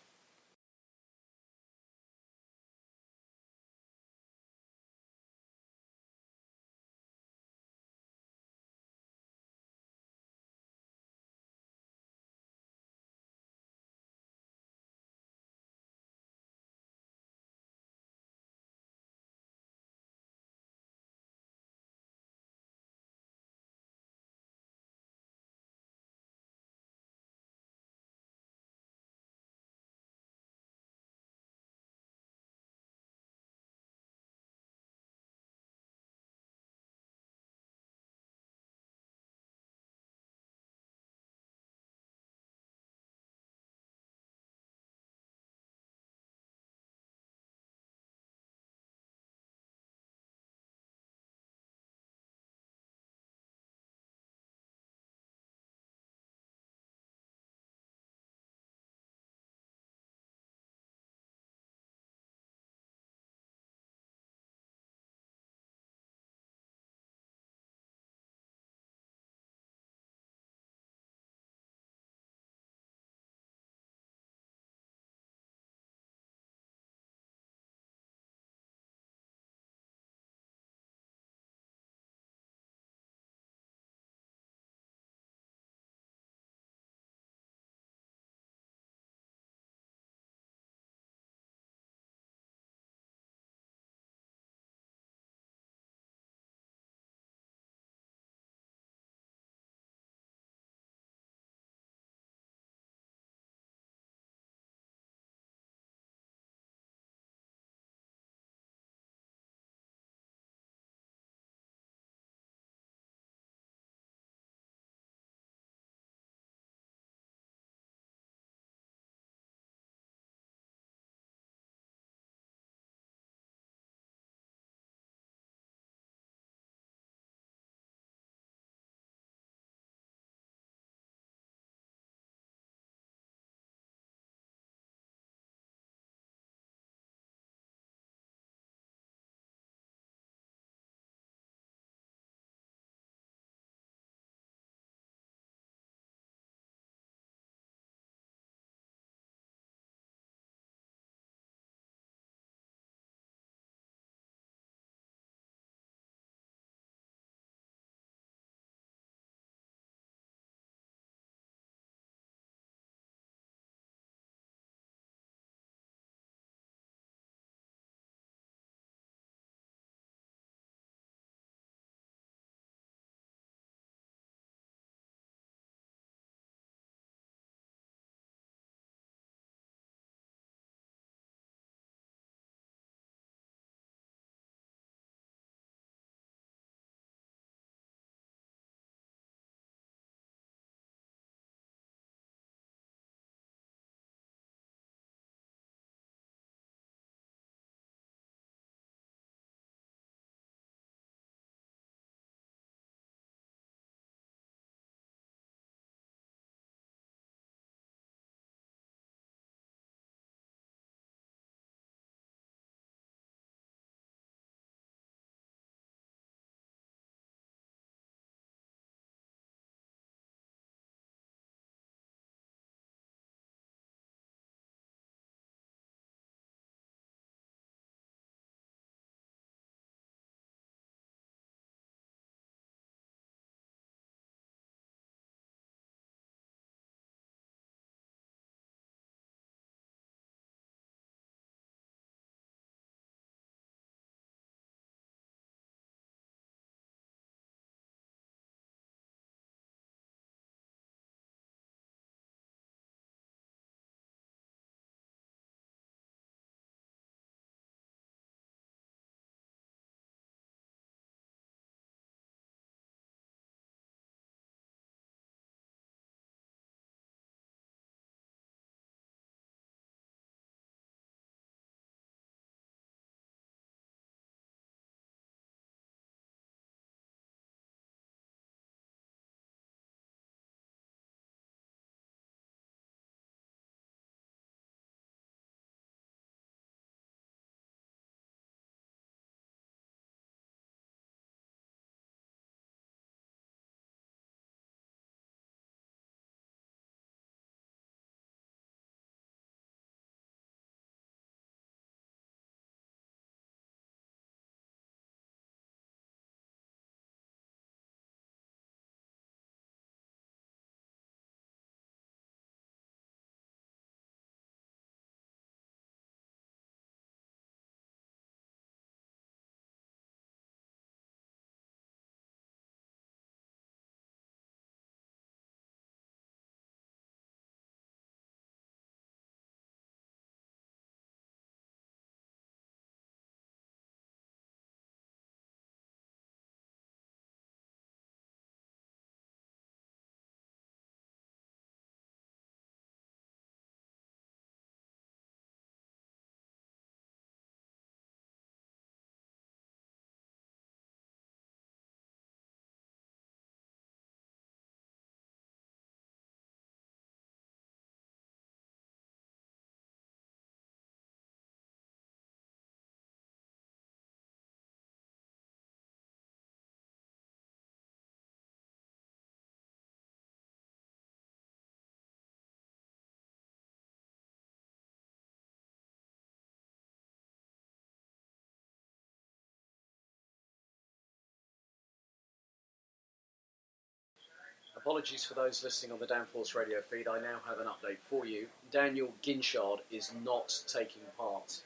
Apologies for those listening on the Downforce radio feed. I now have an update for you. Daniel Ginchard is not taking part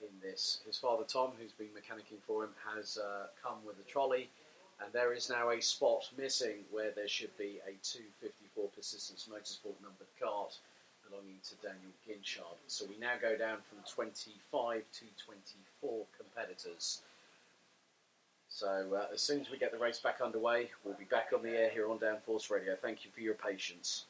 in this. His father Tom, who's been mechanicking for him, has come with a trolley, and there is now a spot missing where there should be a 254 Persistence Motorsport numbered kart belonging to Daniel Ginchard. So we now go down from 25 to 24 competitors. So as soon as we get the race back underway, we'll be back on the air here on Downforce Radio. Thank you for your patience.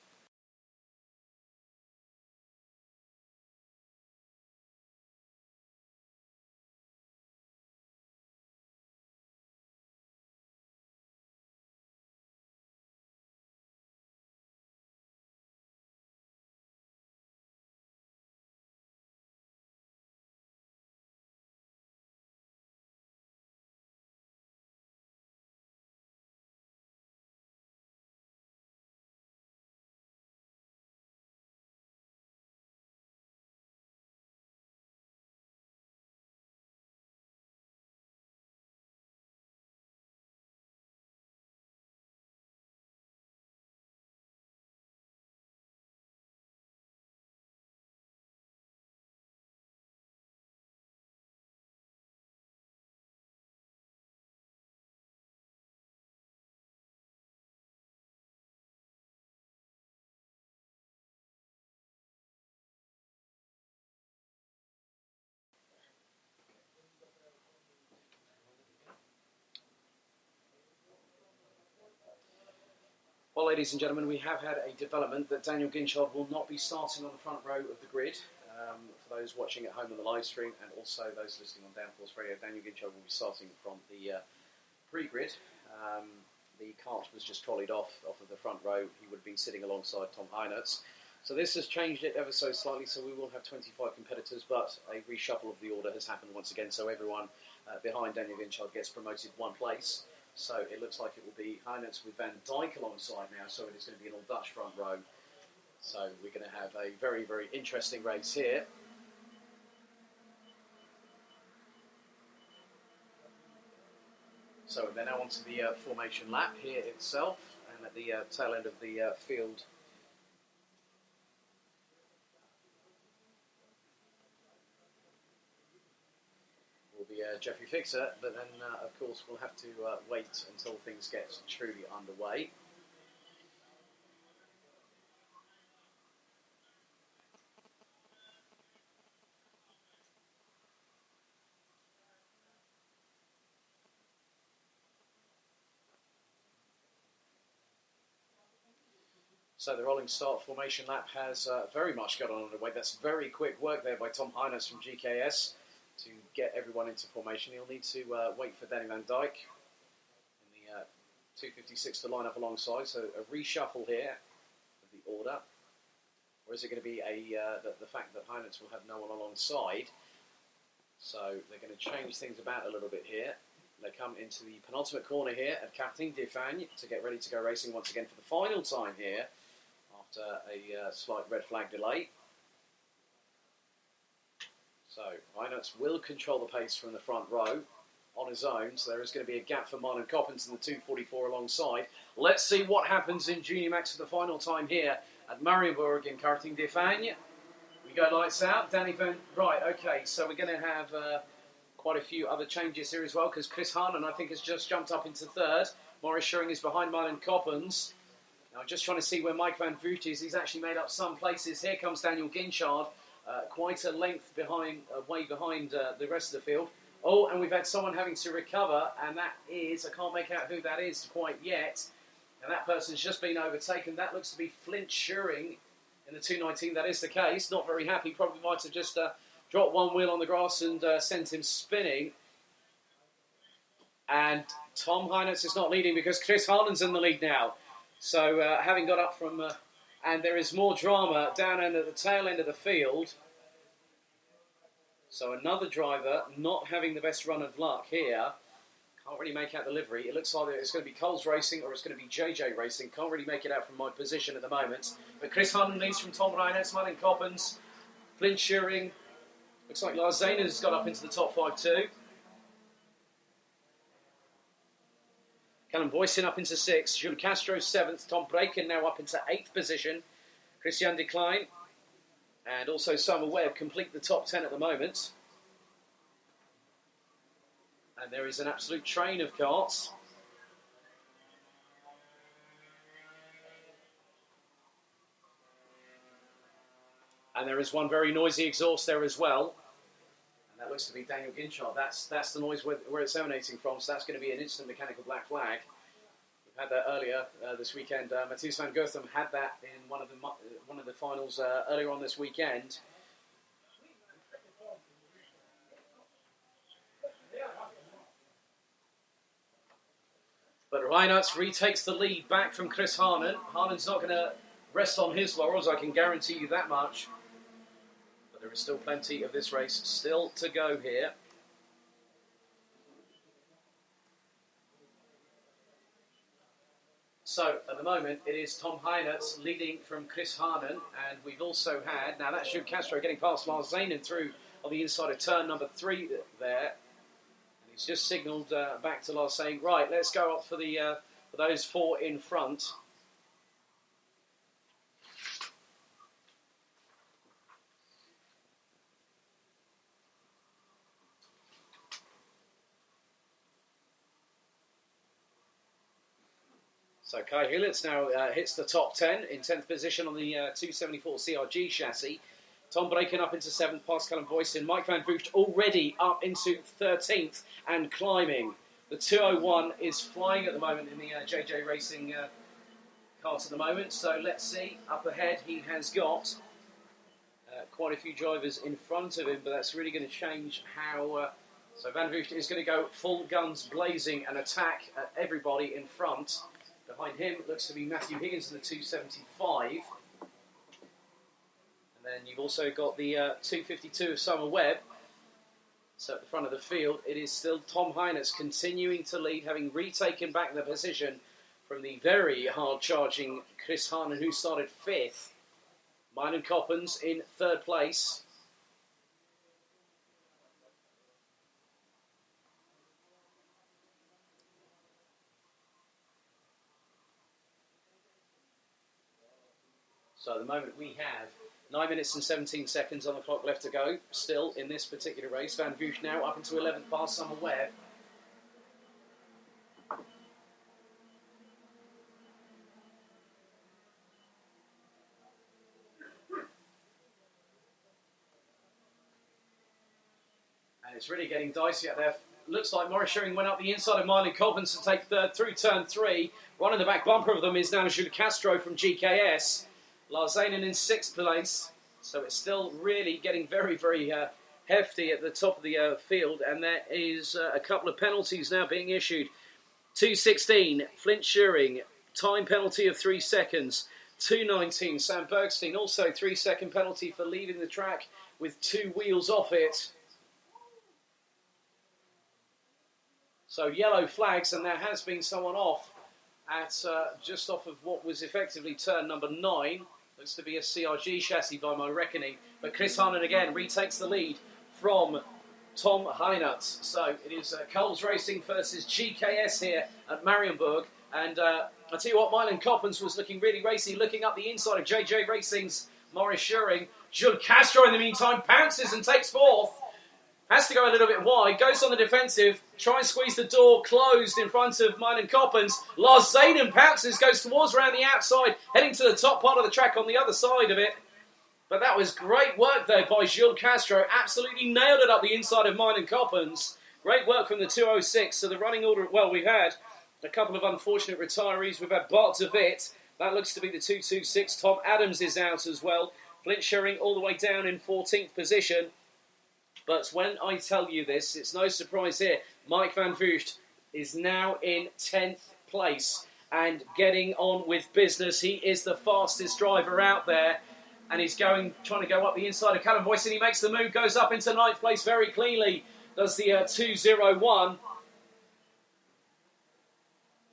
Well, ladies and gentlemen, we have had a development that Daniel Ginchard will not be starting on the front row of the grid. For those watching at home on the live stream and also those listening on Downforce Radio, Daniel Ginchard will be starting from the pre-grid. The kart was just trolleyed off of the front row. He would have been sitting alongside Tom Heinertz. So this has changed it ever so slightly, so we will have 25 competitors, but a reshuffle of the order has happened once again, so everyone behind Daniel Ginchard gets promoted one place. So it looks like it will be Heinertz with Van Dijk alongside now, so it is going to be an all-Dutch front row. So we're going to have a very, very interesting race here. So we're now onto the formation lap here itself, and at the tail end of the field. Will be Jeffrey Fixer, but then of course we'll have to wait until things get truly underway. So the rolling start formation lap has very much got on underway. That's very quick work there by Tom Heinertz from GKS to get everyone into formation. He'll need to wait for Danny Van Dijk in the 256 to line up alongside. So a reshuffle here of the order. Or is it going to be the fact that Heinertz will have no one alongside? So they're going to change things about a little bit here. They come into the penultimate corner here at Karting de Fagnes to get ready to go racing once again for the final time here after a slight red flag delay. So Heinertz will control the pace from the front row on his own. So there is going to be a gap for Marlon Coppens in the 244 alongside. Let's see what happens in Junior Max for the final time here at Mariembourg in Karting de Fagnes. We go lights out. Danny Van... Right, okay, so we're going to have quite a few other changes here as well, because Chris Harnan, I think, has just jumped up into third. Maurice Schuring is behind Marlon Coppens. Now, I'm just trying to see where Mike Van Voot is. He's actually made up some places. Here comes Daniel Ginchard, quite a length behind, way behind the rest of the field. Oh, and we've had someone having to recover, and that is, I can't make out who that is quite yet. And that person's just been overtaken. That looks to be Flint Schuring in the 219. That is the case. Not very happy. Probably might have just dropped one wheel on the grass and sent him spinning. And Tom Heinertz is not leading because Chris Harlan's in the lead now. So having got up from... and there is more drama down at the tail end of the field. So another driver not having the best run of luck here. Can't really make out the livery. It looks like it's going to be Coles Racing or it's going to be JJ Racing. Can't really make it out from my position at the moment. But Chris Harlan leads from Tom Heinertz, Marlon Coppens, Flint Schuring. Looks like Lars Zahner has got up into the top 5 too. Callum Voisin up into 6th. Jules Castro 7th. Tom Breken now up into 8th position. Christian Decline and also Summer Webb complete the top 10 at the moment. And there is an absolute train of karts. And there is one very noisy exhaust there as well. And that looks to be Daniel Ginchard. That's the noise where it's emanating from. So that's going to be an instant mechanical black flag. We've had that earlier this weekend. Matthias van Gotham had that in one of the finals earlier on this weekend. But Reinhardt retakes the lead back from Chris Harnan. Harnan's not going to rest on his laurels, I can guarantee you that much. But there is still plenty of this race still to go here. So, at the moment, it is Tom Heinertz leading from Chris Harnan, and we've also had, now that's Jules Castro getting past Lars Zanen through on the inside of turn number 3 there. And he's just signalled back to Lars saying, right, let's go up for those 4 in front. So Kai Hillitz now hits the top 10 in 10th position on the 274 CRG chassis. Tom Breken up into 7th, past Callum Voisin. Mike Van Vugt already up into 13th and climbing. The 201 is flying at the moment in the JJ Racing cars at the moment. So let's see. Up ahead he has got quite a few drivers in front of him, but that's really going to change how... so Van Vugt is going to go full guns blazing and attack everybody in front. Behind him looks to be Matthew Higgins in the 275. And then you've also got the 252 of Summer Webb. So at the front of the field, it is still Tom Heinertz continuing to lead, having retaken back the position from the very hard-charging Chris Harnan, who started 5th. Mylan Coppens in 3rd place. So at the moment we have 9 minutes and 17 seconds on the clock left to go, still in this particular race. Van Vugt now up into 11th, past Summer Webb. And it's really getting dicey out there. Looks like Maurice Schering went up the inside of Mylan Coppens to take through turn 3. Right in the back bumper of them is now Jules Castro from GKS. Lars Zanen in 6th place, so it's still really getting very, very hefty at the top of the field, and there is a couple of penalties now being issued. 2:16, Flint Schering, time penalty of 3 seconds. 2:19, Sam Bergstein, also 3-second penalty for leaving the track with 2 wheels off it. So yellow flags, and there has been someone off at just off of what was effectively turn number 9. Looks to be a CRG chassis by my reckoning. But Chris Harnan again retakes the lead from Tom Heinertz. So it is Coles Racing versus GKS here at Mariembourg. And I'll tell you what, Mylan Coppens was looking really racy, looking up the inside of JJ Racing's Maurice Schering. Jules Castro in the meantime pounces and takes 4th. Has to go a little bit wide, goes on the defensive, try and squeeze the door closed in front of Mylan Coppens. Lars Zanen pounces, goes towards around the outside, heading to the top part of the track on the other side of it. But that was great work there by Jules Castro. Absolutely nailed it up the inside of Mylan Coppens. Great work from the 206. So the running order, well, we've had a couple of unfortunate retirees. We've had Bart de Witt. That looks to be the 226. Tom Adams is out as well. Flint Schering all the way down in 14th position. But when I tell you this, it's no surprise here. Mike Van Vugt is now in 10th place and getting on with business. He is the fastest driver out there. And he's trying to go up the inside of Callum Voisin. He makes the move, goes up into 9th place very cleanly. Does the 2:01.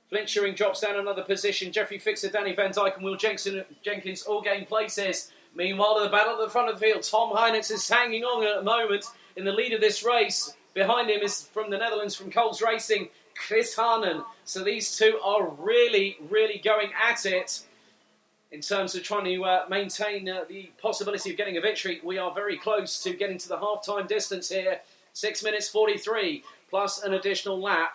Flint Schering drops down another position. Jeffrey Fixer, Danny Van Dyke and Will Jenkins all gain places. Meanwhile, the battle at the front of the field, Tom Heinertz is hanging on at the moment in the lead of this race. Behind him is from the Netherlands, from Coles Racing, Chris Harnan. So these two are really, really going at it in terms of trying to maintain the possibility of getting a victory. We are very close to getting to the half-time distance here. 6 minutes 43 plus an additional lap.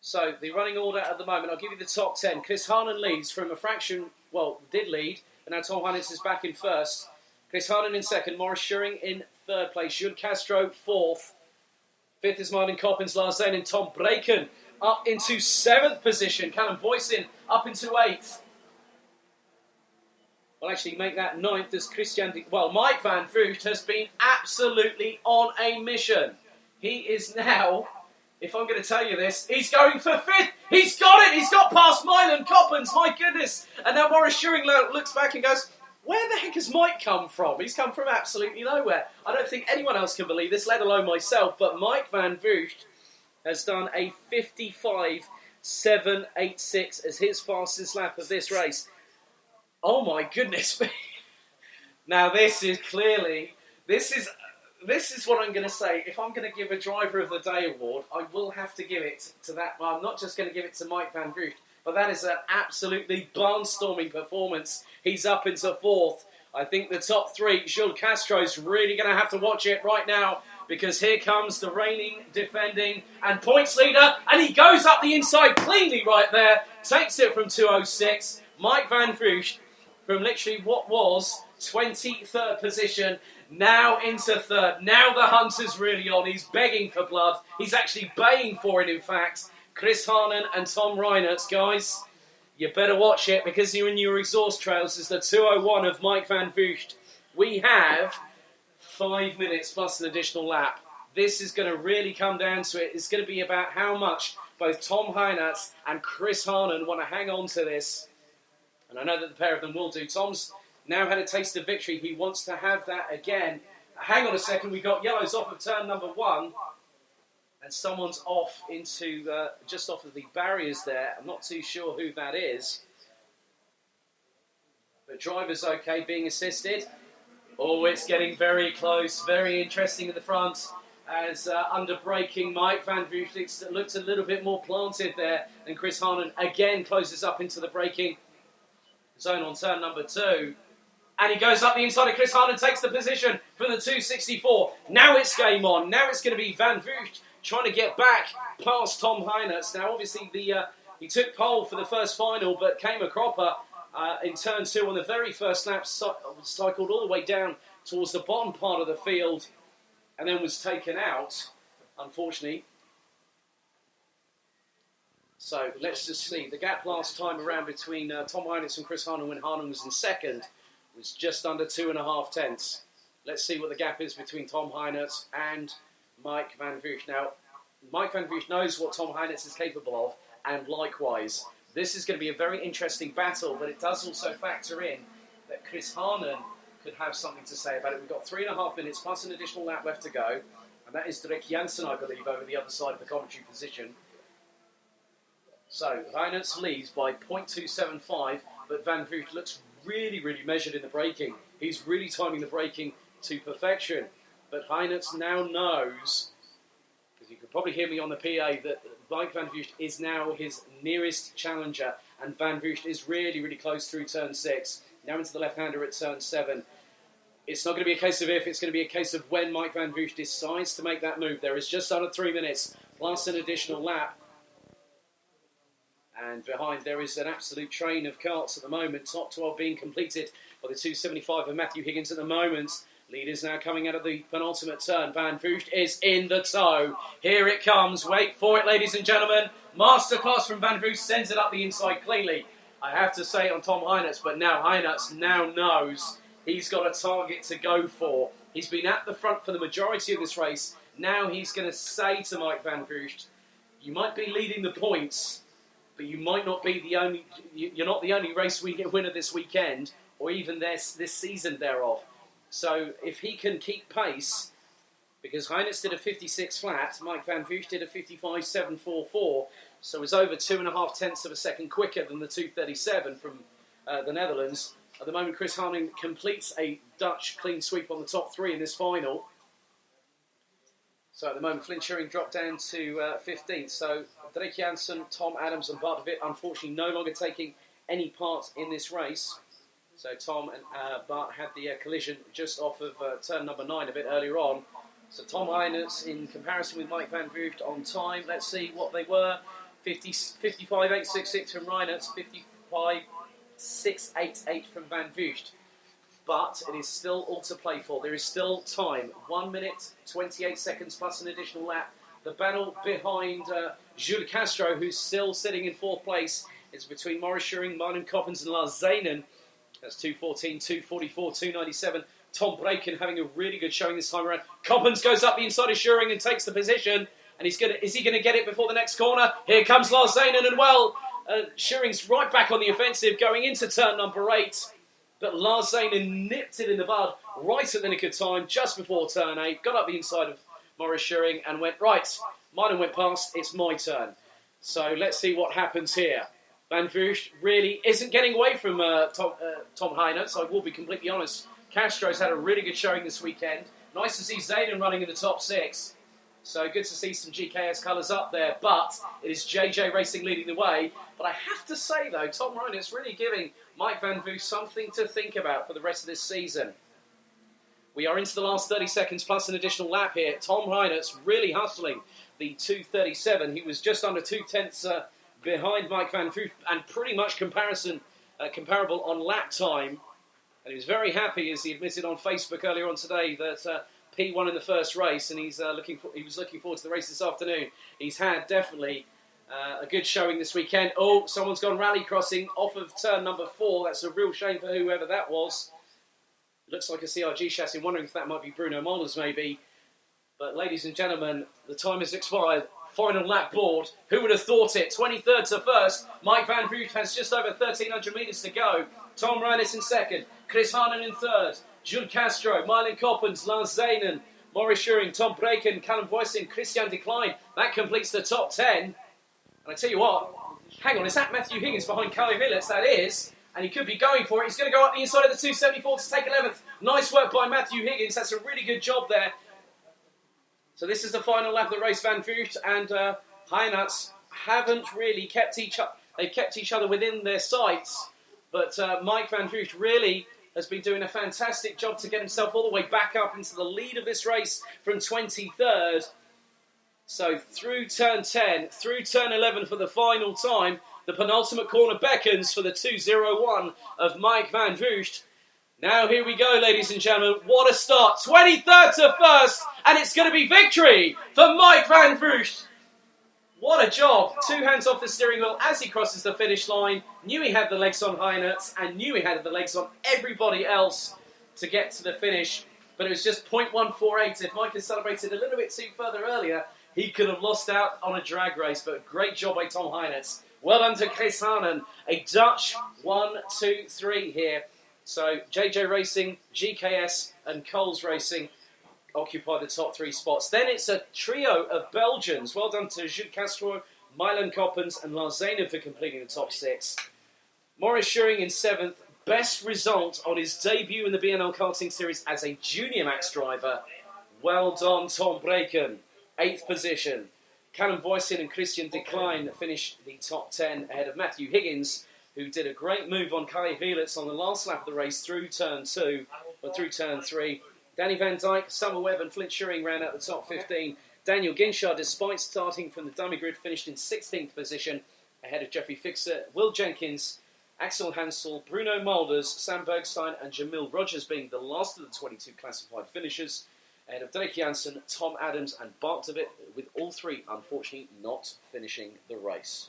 So the running order at the moment, I'll give you the top 10. Chris Harnan leads from a fraction, well, did lead, but now Tom Heinitz is back in first. Chris Harnan in second, Maurice Schuring in third place, Jules Castro fourth. Fifth is Martin Coppens, Lars Zane and Tom Braken up into seventh position. Callum Boyson up into eighth. Well, actually make that ninth as Mike Van Vugt has been absolutely on a mission. He is now, if I'm going to tell you this, he's going for fifth. He's got it. He's got past Mylan Coppens. My goodness. And now Maurice Schuring looks back and goes, where the heck has Mike come from? He's come from absolutely nowhere. I don't think anyone else can believe this, let alone myself. But Mike Van Vugt has done a 55.786 as his fastest lap of this race. Oh my goodness me. Now this is what I'm going to say. If I'm going to give a Driver of the Day award, I will have to give it to that. Well, I'm not just going to give it to Mike Van Vugt, but that is an absolutely barnstorming performance. He's up into fourth. I think the top three, Jules Castro's really going to have to watch it right now, because here comes the reigning, defending and points leader, and he goes up the inside cleanly right there, takes it from 206. Mike Van Vugt from literally what was 23rd position, now into third. Now the hunt is really on. He's begging for blood. He's actually baying for it, in fact. Chris Harnan and Tom Reinert, guys, you better watch it, because you're in your exhaust trails. Is the 2:01 of Mike Van Vugt. We have 5 minutes plus an additional lap. This is going to really come down to it. It's going to be about how much both Tom Reinert and Chris Harnan want to hang on to this. And I know that the pair of them will do. Tom's now had a taste of victory. He wants to have that again. Hang on a second. We got yellows off of turn number 1. And someone's off into, just off of the barriers there. I'm not too sure who that is. But driver's okay, being assisted. Oh, it's getting very close. Very interesting in the front. As under braking, Mike Van Vugt looks a little bit more planted there. And Chris Harnan again closes up into the braking zone on turn number 2. And he goes up the inside of Chris Harnan, takes the position from the 264. Now it's game on. Now it's going to be Van Vugt trying to get back past Tom Reinert. Now, obviously, he took pole for the first final, but came a cropper in turn 2 on the very first lap, cycled all the way down towards the bottom part of the field, and then was taken out, unfortunately. So, let's just see. The gap last time around between Tom Reinert and Chris Harnan, when Harnan was in second, was just under 2.5 tenths. Let's see what the gap is between Tom Reinert and Mike Van Vugt. Now, Mike Van Vugt knows what Tom Reinert is capable of, and likewise. This is going to be a very interesting battle, but it does also factor in that Chris Harnan could have something to say about it. We've got 3.5 minutes plus an additional lap left to go, and that is Dirk Jansen, I believe, over the other side of the commentary position. So, Reinert leads by 0.275, but Van Vugt looks really, really measured in the braking. He's really timing the braking to perfection. But Reinert now knows, because you could probably hear me on the PA, that Mike Van Vugt is now his nearest challenger. And Van Vugt is really, really close through turn 6. Now into the left-hander at turn 7. It's not going to be a case of if, it's going to be a case of when Mike Van Vugt decides to make that move. There is just under 3 minutes, plus an additional lap. And behind there is an absolute train of karts at the moment. Top 12 being completed by the 275 of Matthew Higgins at the moment. Leaders now coming out of the penultimate turn. Van Vugt is in the tow. Here it comes. Wait for it, ladies and gentlemen. Masterclass from Van Vugt, sends it up the inside cleanly. I have to say it on Tom Reinert, but now Reinert now knows he's got a target to go for. He's been at the front for the majority of this race. Now he's going to say to Mike Van Vugt, you might be leading the points, but you might not be the only. You're not the only race winner this weekend, or even this season thereof. So if he can keep pace, because Reinert did a 56 flat, Mike Van Vugt did a 55.744, so it's over 2.5 tenths of a second quicker than the 237 from the Netherlands. At the moment, Chris Harnan completes a Dutch clean sweep on the top 3 in this final. So at the moment, Flint Shearing dropped down to 15th. So Drake Jansen, Tom Adams and Bart de Wit unfortunately no longer taking any part in this race. So Tom and Bart had the collision just off of turn number 9 a bit earlier on. So Tom Heiners in comparison with Mike Van Vugt on time. Let's see what they were. 55.866 from Reiners, 55.688 from Van Vugt. But it is still all to play for. There is still time. 1 minute, 28 seconds plus an additional lap. The battle behind Jules Castro, who's still sitting in 4th place, is between Maurice Schuring, Martin Coppens and Lars Zanen. That's 2:14, 2:44, 2:97. Tom Braken having a really good showing this time around. Coppens goes up the inside of Schuring and takes the position. And is he going to get it before the next corner? Here comes Lars Zanen and Schuring's right back on the offensive going into turn number 8. But Lars Zanen nipped it in the bud right at the nick of time, just before turn 8. Got up the inside of Maurice Schuring and went, right, mine went past, it's my turn. So let's see what happens here. Van Vugt really isn't getting away from Tom Heiners, so I will be completely honest. Castro's had a really good showing this weekend. Nice to see Zanen running in the top 6. So good to see some GKS colours up there, but it is JJ Racing leading the way. But I have to say, though, Tom Heiners really giving Mike Van Vugt something to think about for the rest of this season. We are into the last 30 seconds plus an additional lap here. Tom Heiners really hustling the 2:37. He was just under 2/10 behind Mike Van Vugt and pretty much comparable on lap time. And he was very happy, as he admitted on Facebook earlier on today, that P won in the first race, and he was looking forward to the race this afternoon. He's had definitely a good showing this weekend. Oh, someone's gone rally crossing off of turn number 4. That's a real shame for whoever that was. Looks like a CRG chassis. Wondering if that might be Bruno Molders, maybe. But ladies and gentlemen, the time has expired. Final lap board. Who would have thought it? 23rd to 1st. Mike Van Vugt has just over 1,300 metres to go. Tom Reiners in 2nd. Chris Harnan in 3rd. Jules Castro, Marlon Coppens, Lars Zanen, Maurice Schuring, Tom Braken, Callum Voisin, Christian Decline. That completes the top 10. And I tell you what, hang on, is that Matthew Higgins behind Kai Villets? That is. And he could be going for it. He's going to go up the inside of the 274 to take 11th. Nice work by Matthew Higgins. That's a really good job there. So this is the final lap of the race. Van Vugt and Heiners haven't really kept each other. They've kept each other within their sights. But Mike Van Vugt really has been doing a fantastic job to get himself all the way back up into the lead of this race from 23rd. So through turn 10, through turn 11 for the final time, the penultimate corner beckons for the 2:01 of Mike Van Vugt. Now here we go, ladies and gentlemen. What a start. 23rd to 1st, and it's going to be victory for Mike Van Vugt. What a job. 2 hands off the steering wheel as he crosses the finish line. Knew he had the legs on Heiners and knew he had the legs on everybody else to get to the finish. But it was just 0.148. If Mike had celebrated a little bit too further earlier, he could have lost out on a drag race. But great job by Tom Heiners. Well done to Chris Harnan. A Dutch 1, 2, 3 here. So JJ Racing, GKS and Coles Racing occupy the top 3 spots. Then it's a trio of Belgians. Well done to Jules Castro, Milan Coppens and Lars Zanen for completing the top 6. Maurice Schuring in 7th. Best result on his debut in the BNL Karting Series as a junior max driver. Well done, Tom Braken. 8th position. Callum Voisin and Christian Decline finished the top 10 ahead of Matthew Higgins, who did a great move on Kai Villets on the last lap of the race through turn 2, or through turn 3. Danny Van Dyke, Summer Webb and Flint Shearing ran out the top 15. Daniel Ginshard, despite starting from the dummy grid, finished in 16th position ahead of Jeffrey Fixer, Will Jenkins, Axel Hansel, Bruno Molders, Sam Bergstein and Jamil Rogers being the last of the 22 classified finishers, ahead of Drake Jansen, Tom Adams and Bart de Wit, with all 3 unfortunately not finishing the race.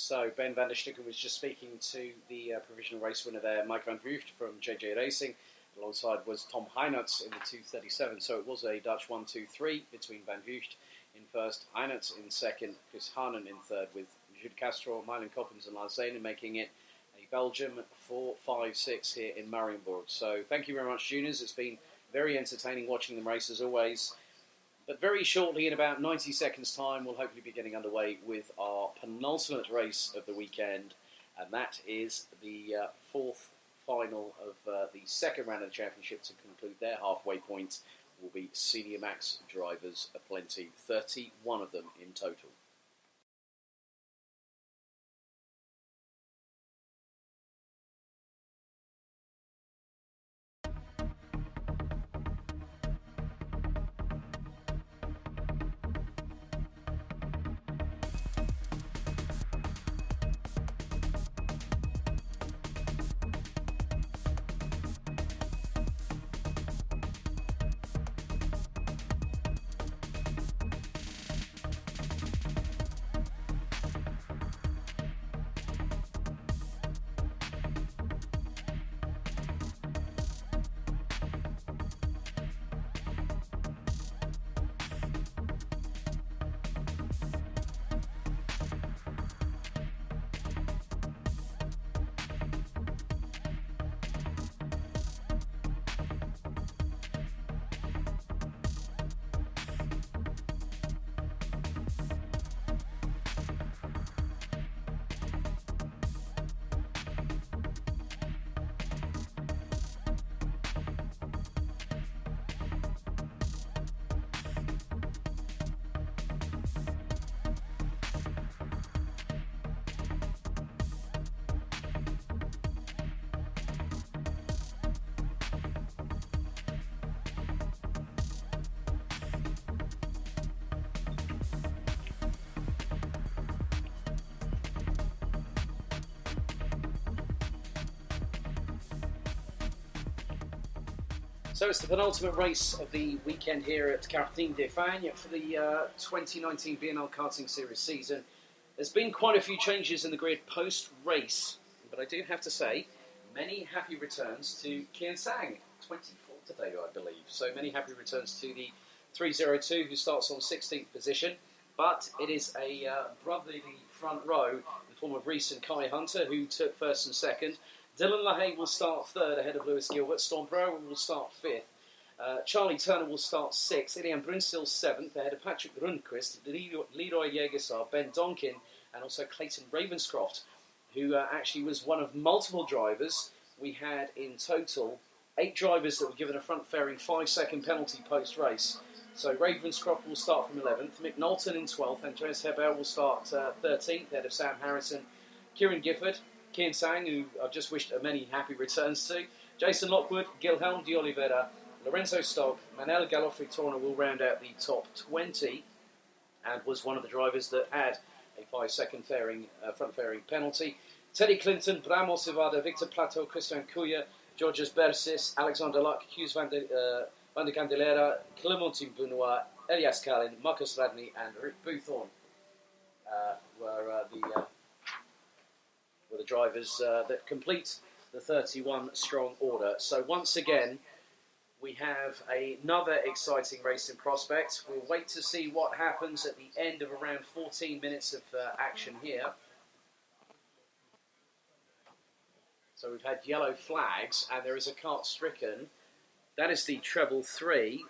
So Ben van der Stucken was just speaking to the provisional race winner there, Mike van Vught from JJ Racing. Alongside was Tom Heinertz in the 237. So it was a Dutch 1-2-3 between Van Vught in first, Heinertz in second, Chris Hanen in third, with Jude Castro, Mylan Coppens and Lars Zane making it a Belgium 4-5-6 here in Mariembourg. So thank you very much, juniors. It's been very entertaining watching them race as always. But very shortly, in about 90 seconds' time, we'll hopefully be getting underway with our penultimate race of the weekend, and that is the fourth final of the second round of the championship. To conclude their halfway point will be Senior Max drivers aplenty, 31 of them in total. So it's the penultimate race of the weekend here at Karting de Fagnes for the 2019 BNL Karting Series season. There's been quite a few changes in the grid post-race, but I do have to say, many happy returns to Kian Sang, 24 today, I believe. So many happy returns to the 302, who starts on 16th position. But it is a brotherly front row in the form of Reese and Kai Hunter, who took first and second. Dylan LaHaye will start third ahead of Lewis Gilbert. Storm Brower will start fifth. Charlie Turner will start sixth. Ilian Brunstill seventh ahead of Patrick Rundqvist, Leroy Jägersar, Ben Donkin, and also Clayton Ravenscroft, who actually was one of multiple drivers. We had in total 8 drivers that were given a front fairing 5-second penalty post-race. So Ravenscroft will start from 11th. Mick Knowlton in 12th. Andreas Hebel will start 13th ahead of Sam Harrison. Kieran Gifford, Kian Sang, who I've just wished many happy returns to. Jason Lockwood, Guilherme de Oliveira, Lorenzo Stock, Manel Galofri-Torna will round out the top 20 and was one of the drivers that had a 5-second front fairing penalty. Teddy Clinton, Bramo Cevada, Victor Plateau, Christian Cuya, Georges Bersis, Alexander Luck, Hughes van de Candelera, Clementine Benoit, Elias Kalin, Marcus Radney and Rick Boothorn were the drivers that complete the 31-strong order. So once again, we have another exciting race in prospect. We'll wait to see what happens at the end of around 14 minutes of action here. So we've had yellow flags, and there is a cart stricken. That is the treble 3. Hang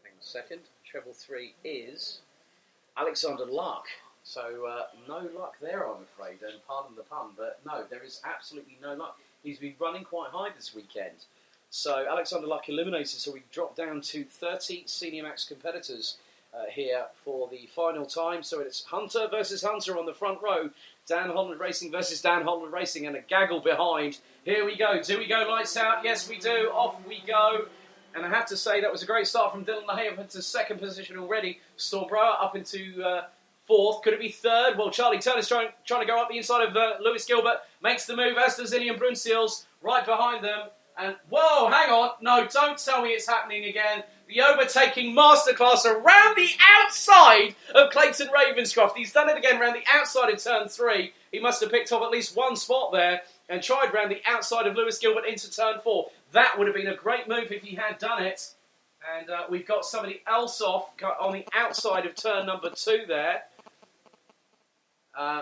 on a second. Treble 3 is Alexander Luck. So no luck there, I'm afraid, and pardon the pun, but no, there is absolutely no luck. He's been running quite high this weekend. So Alexander Luck eliminated, so we dropped down to 30 Senior Max competitors here for the final time. So it's Hunter versus Hunter on the front row, Dan Holland Racing versus Dan Holland Racing, and a gaggle behind. Here we go. Do we go lights out? Yes, we do. Off we go. And I have to say that was a great start from Dylan LaHaye up into second position already. Storm Brower up into fourth. Could it be third? Well, Charlie Turner's trying to go up the inside of Lewis Gilbert. Makes the move, as does Ilian Brunstills, right behind them. And, whoa, hang on. No, don't tell me it's happening again. The overtaking masterclass around the outside of Clayton Ravenscroft. He's done it again around the outside of turn 3. He must have picked off at least one spot there and tried round the outside of Lewis Gilbert into turn 4. That would have been a great move if he had done it. And we've got somebody else off on the outside of turn number 2 there.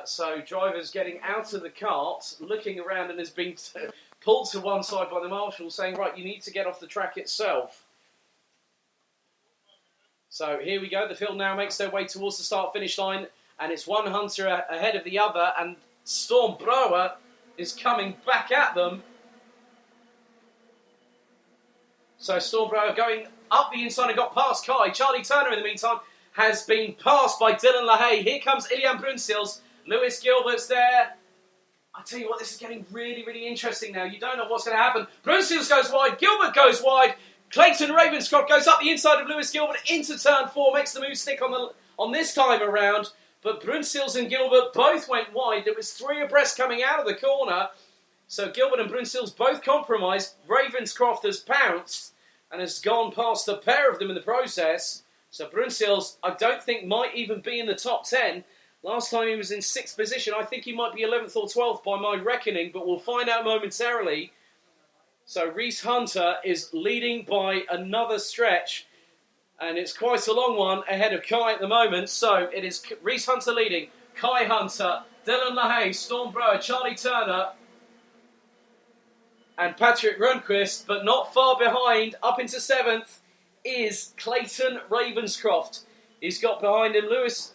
So drivers getting out of the cart, looking around, and has been pulled to one side by the marshal, saying, right, you need to get off the track itself. So here we go. The field now makes their way towards the start-finish line, and it's one hunter ahead of the other, and Storm Brouwer is coming back at them. So Storm Brouwer going up the inside and got past Kai. Charlie Turner, in the meantime, has been passed by Dylan LaHaye. Here comes Ilian Brunsils. Lewis Gilbert's there. I tell you what, this is getting really, really interesting now. You don't know what's going to happen. Brunsils goes wide. Gilbert goes wide. Clayton Ravenscroft goes up the inside of Lewis Gilbert into turn 4. Makes the move stick on this time around. But Brunsils and Gilbert both went wide. There was 3 abreast coming out of the corner. So Gilbert and Brunsils both compromised. Ravenscroft has pounced and has gone past the pair of them in the process. So Brunsils, I don't think, might even be in the top 10. Last time he was in 6th position. I think he might be 11th or 12th by my reckoning, but we'll find out momentarily. So Reese Hunter is leading by another stretch, and it's quite a long one ahead of Kai at the moment. So it is Reese Hunter leading, Kai Hunter, Dylan LaHaye, Storm Brouwer, Charlie Turner, and Patrick Rundquist, but not far behind, up into 7th, is Clayton Ravenscroft. He's got behind him Lewis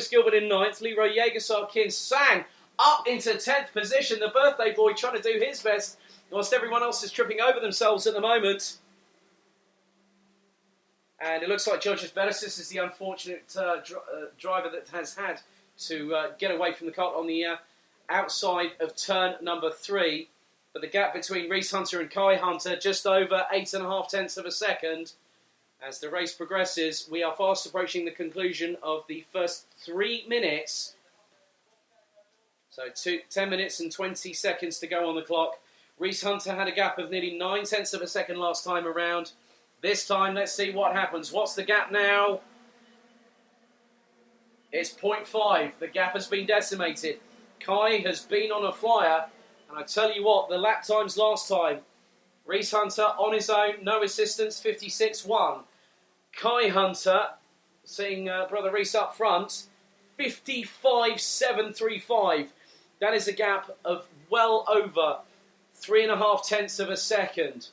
Gilbert in 9th, Leroy Jägersar, Kin Sang up into 10th position. The birthday boy trying to do his best whilst everyone else is tripping over themselves at the moment. And it looks like Georges Beresis is the unfortunate driver that has had to get away from the cart on the outside of turn number 3. But the gap between Reese Hunter and Kai Hunter, just over 8.5 tenths of a second. As the race progresses, we are fast approaching the conclusion of the first 3 minutes. So 10 minutes and 20 seconds to go on the clock. Reese Hunter had a gap of nearly 9 tenths of a second last time around. This time, let's see what happens. What's the gap now? It's 0.5. The gap has been decimated. Kai has been on a flyer. And I tell you what, the lap times last time. Reese Hunter on his own, no assistance, 56.1. Kai Hunter, seeing Brother Reese up front, 55.735. That is a gap of well over 3.5 tenths of a second.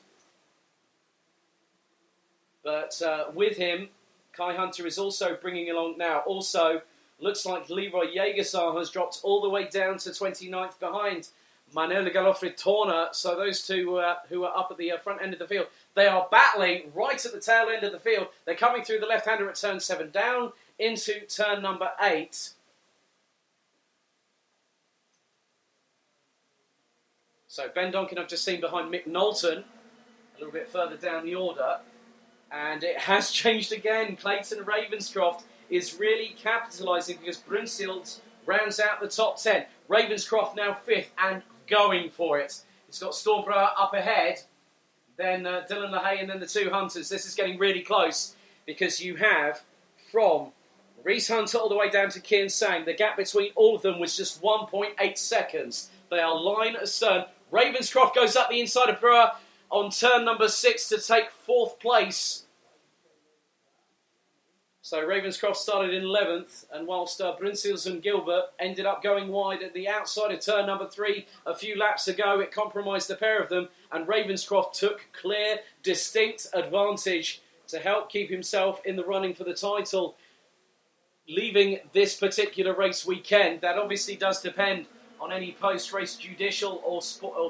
But with him, Kai Hunter is also bringing along now. Also, looks like Leroy Jägersar has dropped all the way down to 29th behind Manuel Galofri-Torna. So those two who are up at the front end of the field, they are battling right at the tail end of the field. They're coming through the left-hander at turn 7, down into turn number 8. So Ben Donkin I've just seen behind Mick Knowlton, a little bit further down the order. And it has changed again. Clayton Ravenscroft is really capitalising because Brunsils rounds out the top 10. Ravenscroft now 5th and going for it. It's got Storm Brouwer up ahead, then Dylan LaHaye and then the 2 Hunters. This is getting really close because you have from Reese Hunter all the way down to Kian Sang. The gap between all of them was just 1.8 seconds. They are line astern. Ravenscroft goes up the inside of Brouwer on turn number 6 to take 4th place. So Ravenscroft started in 11th, and whilst Brunsils and Gilbert ended up going wide at the outside of turn number 3 a few laps ago, it compromised the pair of them, and Ravenscroft took clear, distinct advantage to help keep himself in the running for the title. Leaving this particular race weekend, that obviously does depend on any post-race judicial or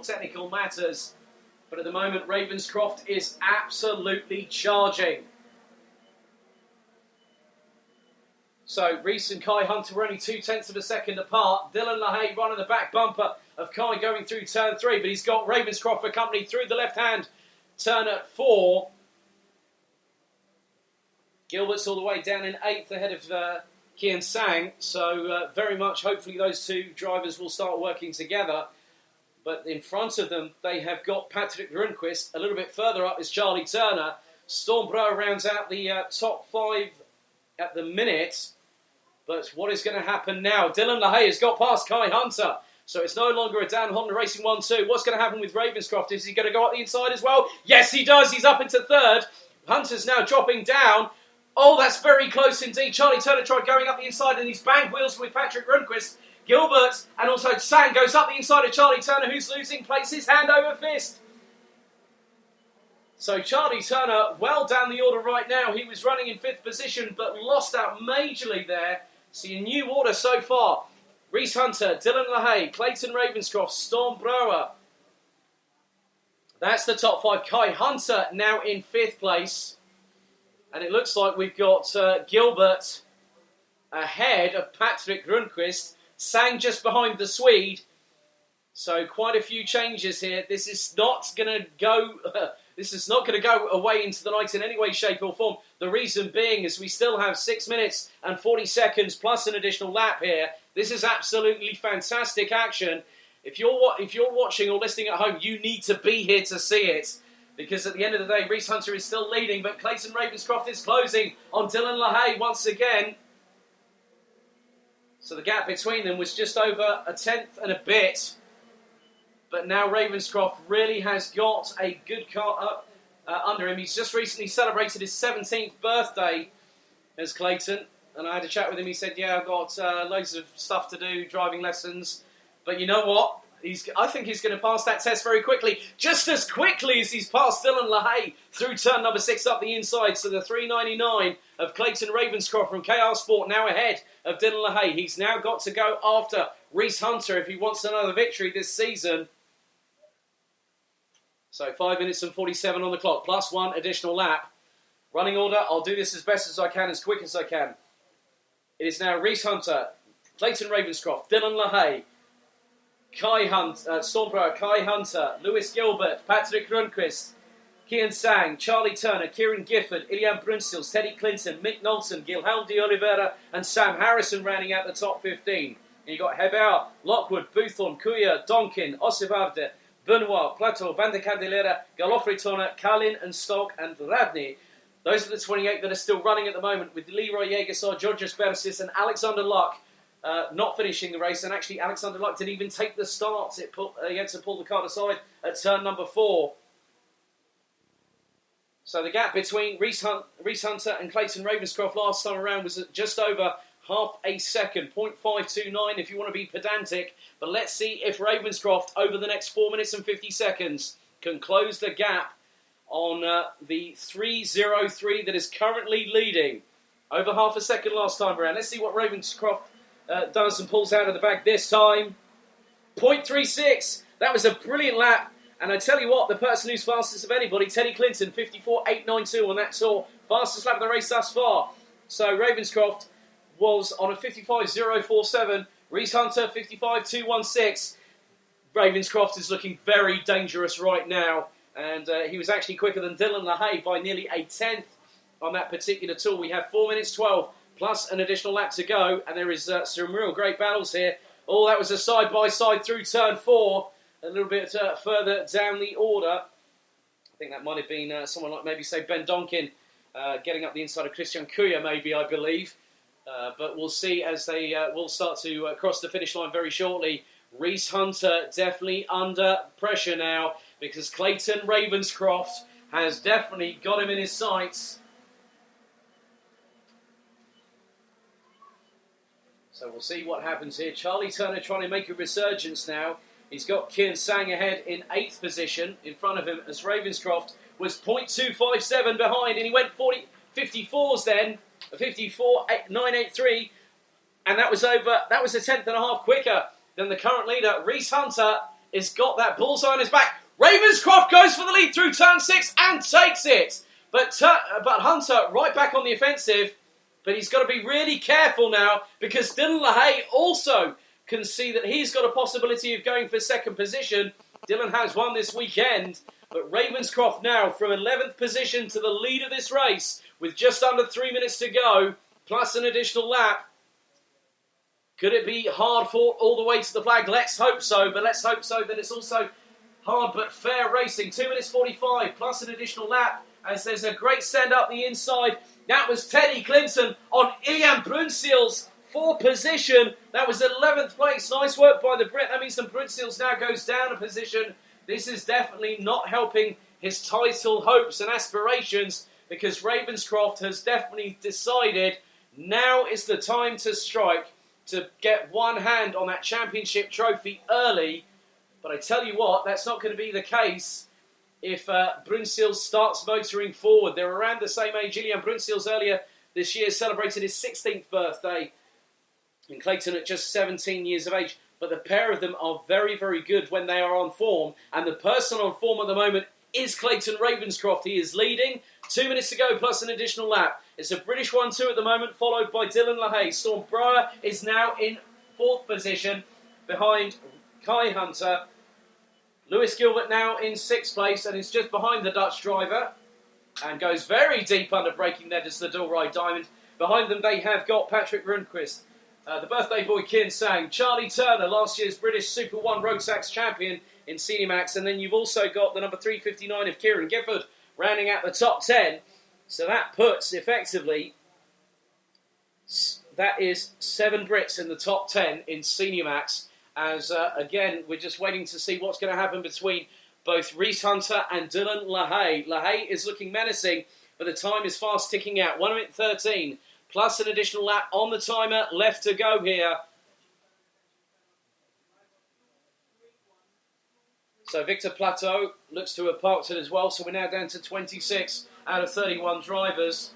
technical matters. But at the moment, Ravenscroft is absolutely charging. So Reese and Kai Hunter were only 2 tenths of a second apart. Dylan LaHaye running the back bumper of Kai going through turn 3, but he's got Ravenscroft accompanied through the left hand. Turn at 4. Gilbert's all the way down in 8th ahead of Kian Sang. So very much, hopefully, those two drivers will start working together. But in front of them, they have got Patrick Grunquist. A little bit further up is Charlie Turner. Stormbro rounds out the top 5 at the minute. But what is going to happen now? Dylan LaHaye has got past Kai Hunter. So it's no longer a Dan Honda Racing 1-2. What's going to happen with Ravenscroft? Is he going to go up the inside as well? Yes, he does. He's up into 3rd. Hunter's now dropping down. Oh, that's very close indeed. Charlie Turner tried going up the inside and he's banged wheels with Patrick Grunquist. Gilbert and also Sang goes up the inside of Charlie Turner, who's losing places hand over fist. So Charlie Turner well down the order right now. He was running in 5th position but lost out majorly there. See a new order so far. Reese Hunter, Dylan LaHaye, Clayton Ravenscroft, Storm Brower. That's the top 5. Kai Hunter now in 5th place. And it looks like we've got Gilbert ahead of Patrick Grunquist. Sang just behind the Swede. So quite a few changes here. This is not going to go. This is not going to go away into the night in any way, shape, or form. The reason being is we still have 6 minutes and 40 seconds plus an additional lap here. This is absolutely fantastic action. If you're watching or listening at home, you need to be here to see it. Because at the end of the day, Reese Hunter is still leading, but Clayton Ravenscroft is closing on Dylan LaHaye once again. So the gap between them was just over a 10th and a bit. But now Ravenscroft really has got a good car up under him. He's just recently celebrated his 17th birthday as Clayton. And I had a chat with him. He said, yeah, I've got loads of stuff to do, driving lessons. But you know what? I think he's going to pass that test very quickly. Just as quickly as he's passed Dylan LaHaye through turn number 6 up the inside. So the 399 of Clayton Ravenscroft from KR Sport now ahead of Dylan LaHaye. He's now got to go after Reese Hunter if he wants another victory this season. So 5 minutes and 47 on the clock, plus 1 additional lap. Running order, I'll do this as best as I can, as quick as I can. It is now Reese Hunter, Clayton Ravenscroft, Dylan LaHaye, Kai Hunter, Stormbrower, Kai Hunter, Lewis Gilbert, Patrick Grunquist, Kian Sang, Charlie Turner, Kieran Gifford, Ilian Brunsils, Teddy Clinton, Mick Knowlton, Gilhelm de Oliveira and Sam Harrison rounding out the top 15. And you've got Hebel, Lockwood, Boothorn, Kuya, Donkin, Osivarde, Benoit, Plateau, Van de Candelera, Galofrey Turner, Kalin and Stock and Radney. Those are the 28 that are still running at the moment with Leroy Jägersar, Georgios Bersis and Alexander Luck not finishing the race. And actually Alexander Luck didn't even take the start. He had to pull the car aside at turn number 4. So the gap between Reese Hunter and Clayton Ravenscroft last time around was at just over half a second, 0.529 if you want to be pedantic. But let's see if Ravenscroft over the next 4 minutes and 50 seconds can close the gap on the 3:03 that is currently leading. Over half a second last time around. Let's see what Ravenscroft does and pulls out of the bag this time. 0.36. That was a brilliant lap. And I tell you what, the person who's fastest of anybody, Teddy Clinton, 54.892 on that tour. Fastest lap of the race thus far. So Ravenscroft was on a 55.047. Reese Hunter, 55.216. Ravenscroft is looking very dangerous right now. And he was actually quicker than Dylan LaHaye by nearly a tenth on that particular tour. We have 4 minutes 12 plus an additional lap to go. And there is some real great battles here. Oh, that was a side-by-side through turn 4. A little bit further down the order. I think that might have been someone like maybe, say, Ben Donkin getting up the inside of Christian Kuya, maybe, I believe. But we'll see as they will start to cross the finish line very shortly. Reese Hunter definitely under pressure now because Clayton Ravenscroft has definitely got him in his sights. So we'll see what happens here. Charlie Turner trying to make a resurgence now. He's got Kian Sang ahead in 8th position in front of him as Ravenscroft was 0.257 behind and he went 54s then, 54.983 and that was a tenth and a half quicker than the current leader. Reese Hunter has got that bullseye on his back. Ravenscroft goes for the lead through turn 6 and takes it. But Hunter right back on the offensive, but he's got to be really careful now because Dylan LaHaye also can see that he's got a possibility of going for second position. Dylan has won this weekend, but Ravenscroft now from 11th position to the lead of this race with just under 3 minutes to go, plus an additional lap. Could it be hard fought all the way to the flag? Let's hope so, but let's hope so that it's also hard but fair racing. 2 minutes 45 plus an additional lap as there's a great send up the inside. That was Teddy Clinton on Ian Brunseel's 4th position. That was 11th place. Nice work by the Brit. That means that Brunseel's now goes down a position. This is definitely not helping his title hopes and aspirations because Ravenscroft has definitely decided now is the time to strike, to get one hand on that championship trophy early. But I tell you what, that's not going to be the case if Brunseel starts motoring forward. They're around the same age. Ilian Brunseel's earlier this year celebrated his 16th birthday, and Clayton at just 17 years of age. But the pair of them are very, very good when they are on form. And the person on form at the moment is Clayton Ravenscroft. He is leading. 2 minutes to go plus an additional lap. It's a British 1-2 at the moment, followed by Dylan LaHaye. Storm Brower is now in 4th position behind Kai Hunter. Lewis Gilbert now in 6th place and is just behind the Dutch driver and goes very deep under braking there as the Dual-Ride Diamond. Behind them they have got Patrick Rundquist, the birthday boy Kian Sang, Charlie Turner, last year's British Super 1 Rotax champion in Senior Max, and then you've also got the number 359 of Kieran Gifford rounding out the top 10. So that puts, effectively, that is 7 Brits in the top 10 in Senior Max. As, again, we're just waiting to see what's going to happen between both Reese Hunter and Dylan LaHaye. LaHaye is looking menacing, but the time is fast ticking out. 1 minute 13, plus an additional lap on the timer left to go here. So Victor Plateau looks to have parked it as well. So we're now down to 26 out of 31 drivers.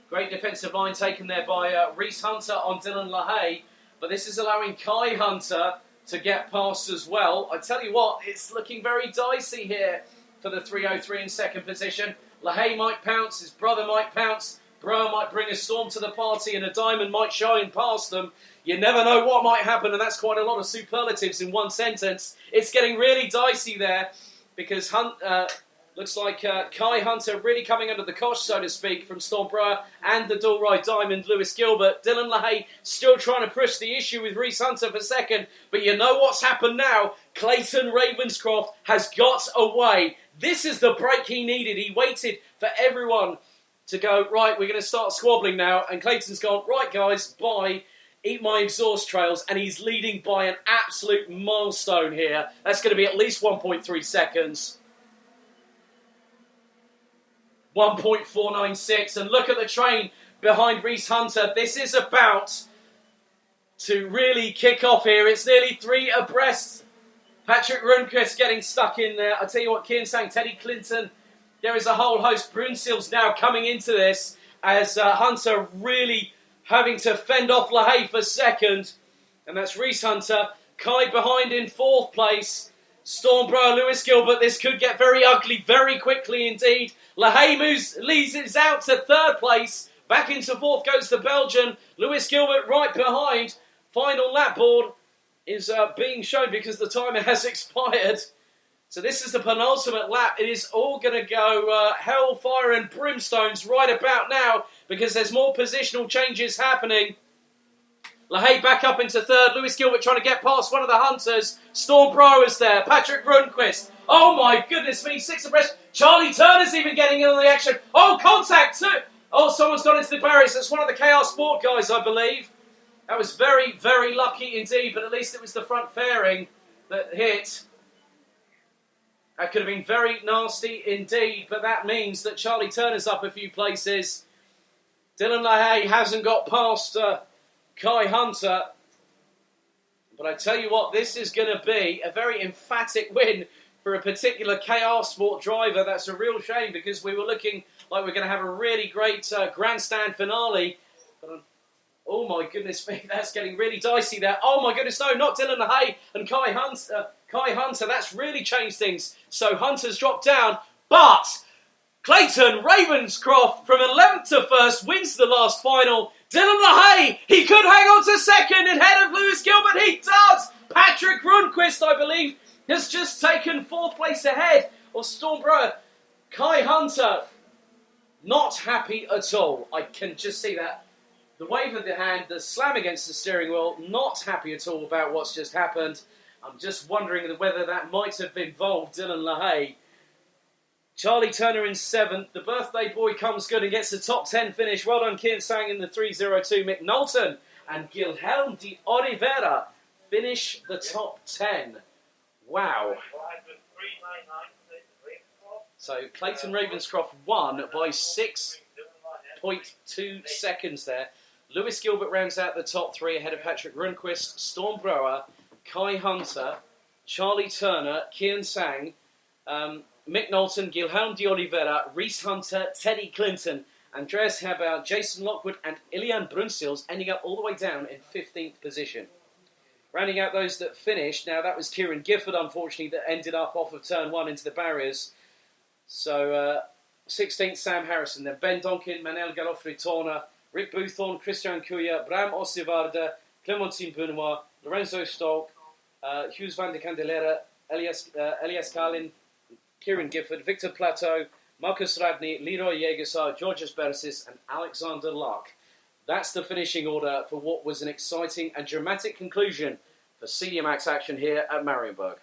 Great defensive line taken there by Reese Hunter on Dylan LaHaye. But this is allowing Kai Hunter to get past as well. I tell you what, it's looking very dicey here for the 303 in 2nd position. LaHaye might pounce, his brother might pounce, Brower might bring a storm to the party and a diamond might shine past them. You never know what might happen, and that's quite a lot of superlatives in one sentence. It's getting really dicey there because looks like Kai Hunter really coming under the cosh, so to speak, from Storm Brower and the Dual-Ride Diamond, Lewis Gilbert. Dylan LaHaye still trying to push the issue with Reese Hunter for 2nd, but you know what's happened now? Clayton Ravenscroft has got away. This is the break he needed. He waited for everyone to go, right, we're going to start squabbling now, and Clayton's gone, right guys, bye, eat my exhaust trails, and he's leading by an absolute milestone here. That's going to be at least 1.3 seconds. 1.496, and look at the train behind Reese Hunter. This is about to really kick off here. It's nearly 3 abreast. Patrick Rundquist getting stuck in there. I tell you what, Kian Sang, Teddy Clinton, there is a whole host. Brunseel's now coming into this as Hunter really having to fend off LaHaye for 2nd. And that's Reese Hunter. Kai behind in 4th place. Storm Brower, Lewis Gilbert. This could get very ugly very quickly indeed. LaHaye leads it out to 3rd place. Back into 4th goes the Belgian. Lewis Gilbert right behind. Final lap board is being shown because the timer has expired. So this is the penultimate lap. It is all going to go hellfire and brimstones right about now because there's more positional changes happening. LaHaye back up into 3rd. Lewis Gilbert trying to get past one of the Hunters. Storm Brower's there. Patrick Rundquist. Oh my goodness me. 6 abreast. Charlie Turner's even getting in on the action. Oh, contact too. Oh, someone's gone into the barriers. That's one of the KR Sport guys, I believe. That was very, very lucky indeed, but at least it was the front fairing that hit. That could have been very nasty indeed, but that means that Charlie Turner's up a few places. Dylan LaHaye hasn't got past Kai Hunter. But I tell you what, this is going to be a very emphatic win for a particular KR Sport driver. That's a real shame because we were looking like we're going to have a really great grandstand finale. But oh my goodness me, that's getting really dicey there. Oh my goodness, no, not Dylan LaHaye and Kai Hunter, that's really changed things. So Hunter's dropped down, but Clayton Ravenscroft from 11th to 1st wins the last final. Dylan LaHaye, he could hang on to 2nd ahead of Lewis Gilbert. He does! Patrick Rundquist, I believe, has just taken 4th place ahead of Storm Brower. Kai Hunter, not happy at all. I can just see that. the wave of the hand, the slam against the steering wheel, not happy at all about what's just happened. I'm just wondering whether that might have involved Dylan LaHaye. Charlie Turner in 7th. The birthday boy comes good and gets the top 10 finish. Well done, Kian Sang in the 3:02. Mick Knowlton and Guilherme de Oliveira finish the top 10. Wow. So Clayton Ravenscroft won by 6.2 seconds there. Lewis Gilbert rounds out the top 3 ahead of Patrick Rundquist, Storm Brower, Kai Hunter, Charlie Turner, Kian Sang, Mick Knowlton, Guilherme de Oliveira, Reese Hunter, Teddy Clinton, Andreas Habau, Jason Lockwood and Ilian Brunsils ending up all the way down in 15th position. Rounding out those that finished, now that was Kieran Gifford unfortunately that ended up off of turn 1 into the barriers. So 16th Sam Harrison, then Ben Donkin, Manel Galofritona, Rick Boothorn, Christian Cuya, Bram Osivarda, Clementine Benoit, Lorenzo Stolk, Hughes van de Candelera, Elias Carlin, Kieran Gifford, Victor Plateau, Marcus Radney, Leroy Jägersar, Georges Bersis and Alexander Luck. That's the finishing order for what was an exciting and dramatic conclusion for Senior Max action here at Mariembourg.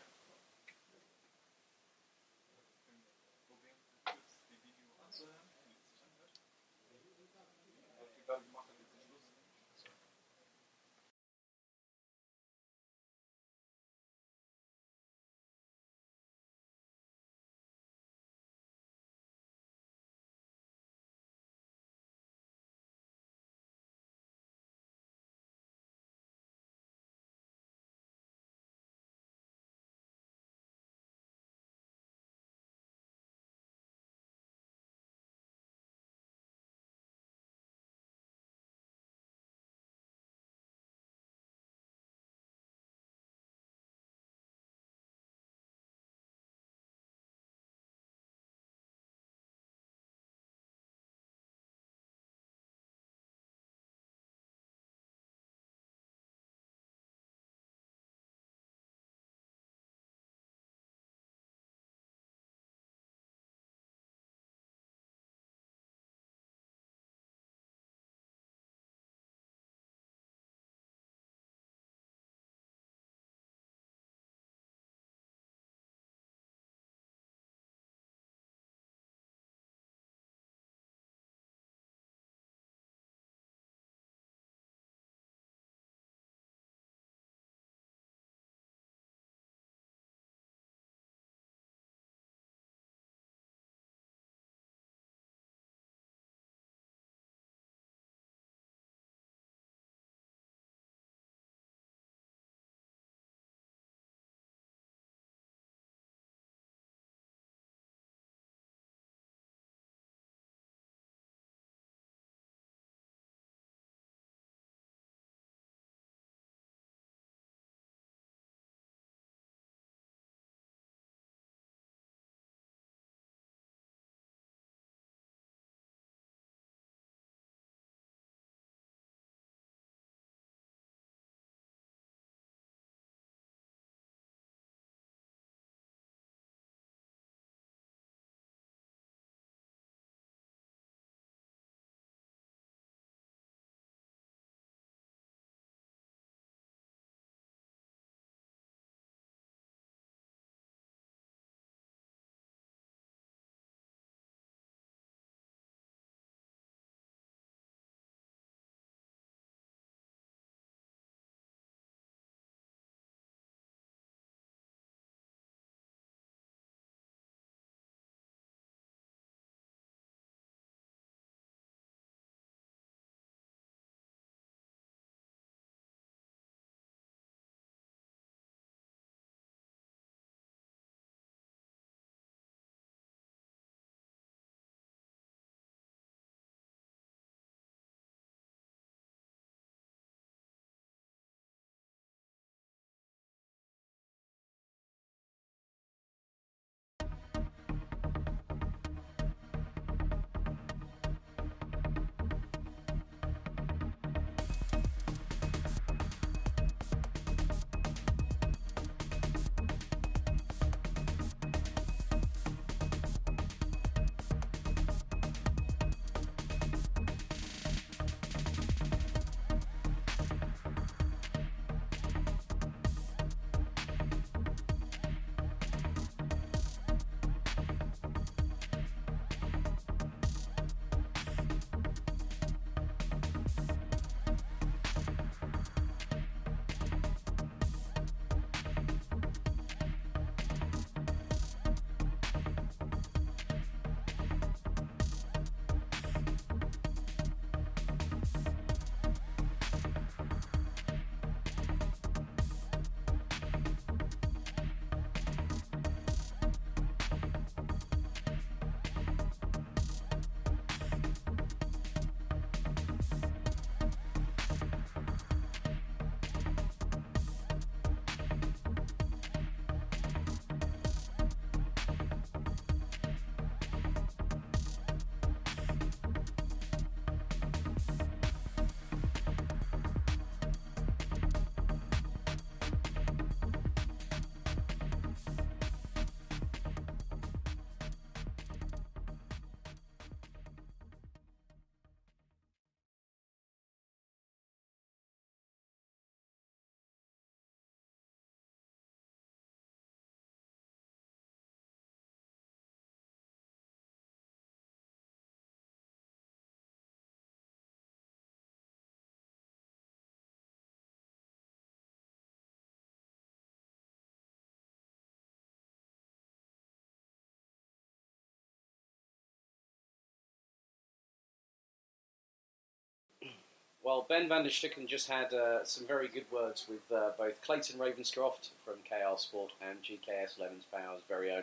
Well, Ben van der Stucken just had some very good words with both Clayton Ravenscroft from KR Sport and GKS Levens Power's very own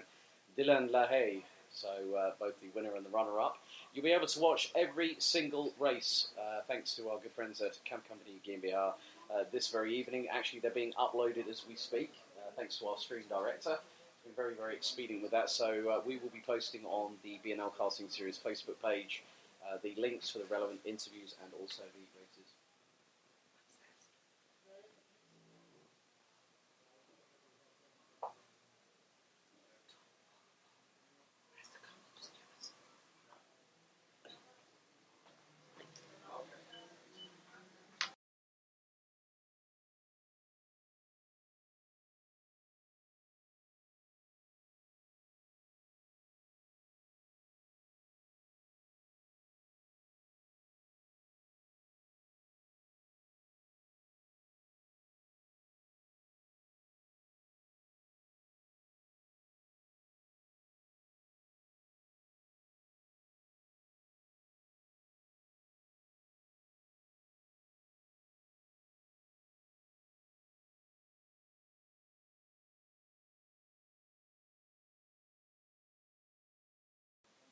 Dylan Lahaye. So both the winner and the runner-up. You'll be able to watch every single race thanks to our good friends at Camp Company GmbH this very evening. Actually, they're being uploaded as we speak, thanks to our stream director. We're very, very expedient with that. So we will be posting on the BNL Karting Series Facebook page the links for the relevant interviews and also the races.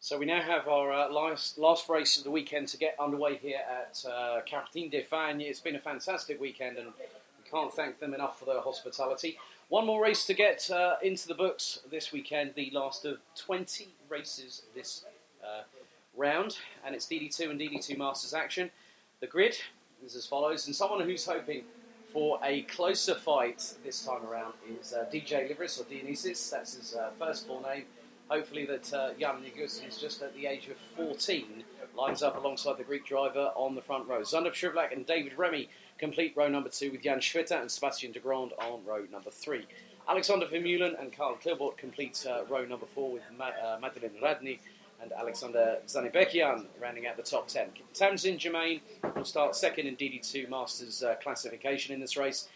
So we now have our last race of the weekend to get underway here at Karting de Fagnes. It's been a fantastic weekend and we can't thank them enough for their hospitality. One more race to get into the books this weekend, the last of 20 races this round, and it's DD2 and DD2 Masters action. The grid is as follows, and someone who's hoping for a closer fight this time around is DJ Livris, or Dionysus, that's his first full name. Hopefully that Jan Negussen's just at the age of 14 lines up alongside the Greek driver on the front row. Zander Shrivlak and David Remy complete row number 2 with Jan Schwitter and Sebastian de Grand on row number 3. Alexander Vermeulen and Karl Klilbort complete row number 4 with Madeleine Radny and Alexander Zanebekian rounding out the top 10. Tamsin Germain will start second in DD2 Masters classification in this race,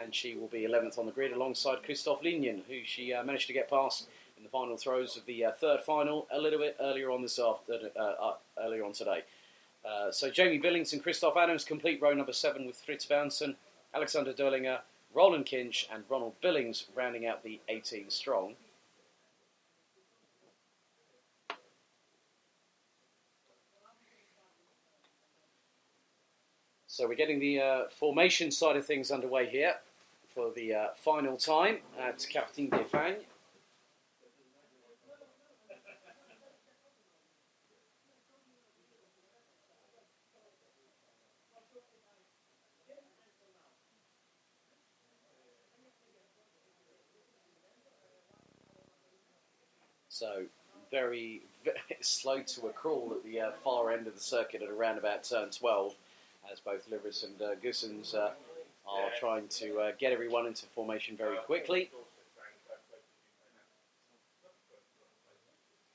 and she will be 11th on the grid alongside Christophe Lignen, who she managed to get past in the final throws of the third final a little bit earlier on earlier on today. So Jamie Billings and Christoph Adams complete row number 7 with Fritz Vansson, Alexander Döllinger, Roland Kinch and Ronald Billings rounding out the 18 strong. So we're getting the formation side of things underway here for the final time at Karting de Fagnes. So very, very slow to a crawl at the far end of the circuit at around about turn 12, as both Livris and Gussens are trying to get everyone into formation very quickly.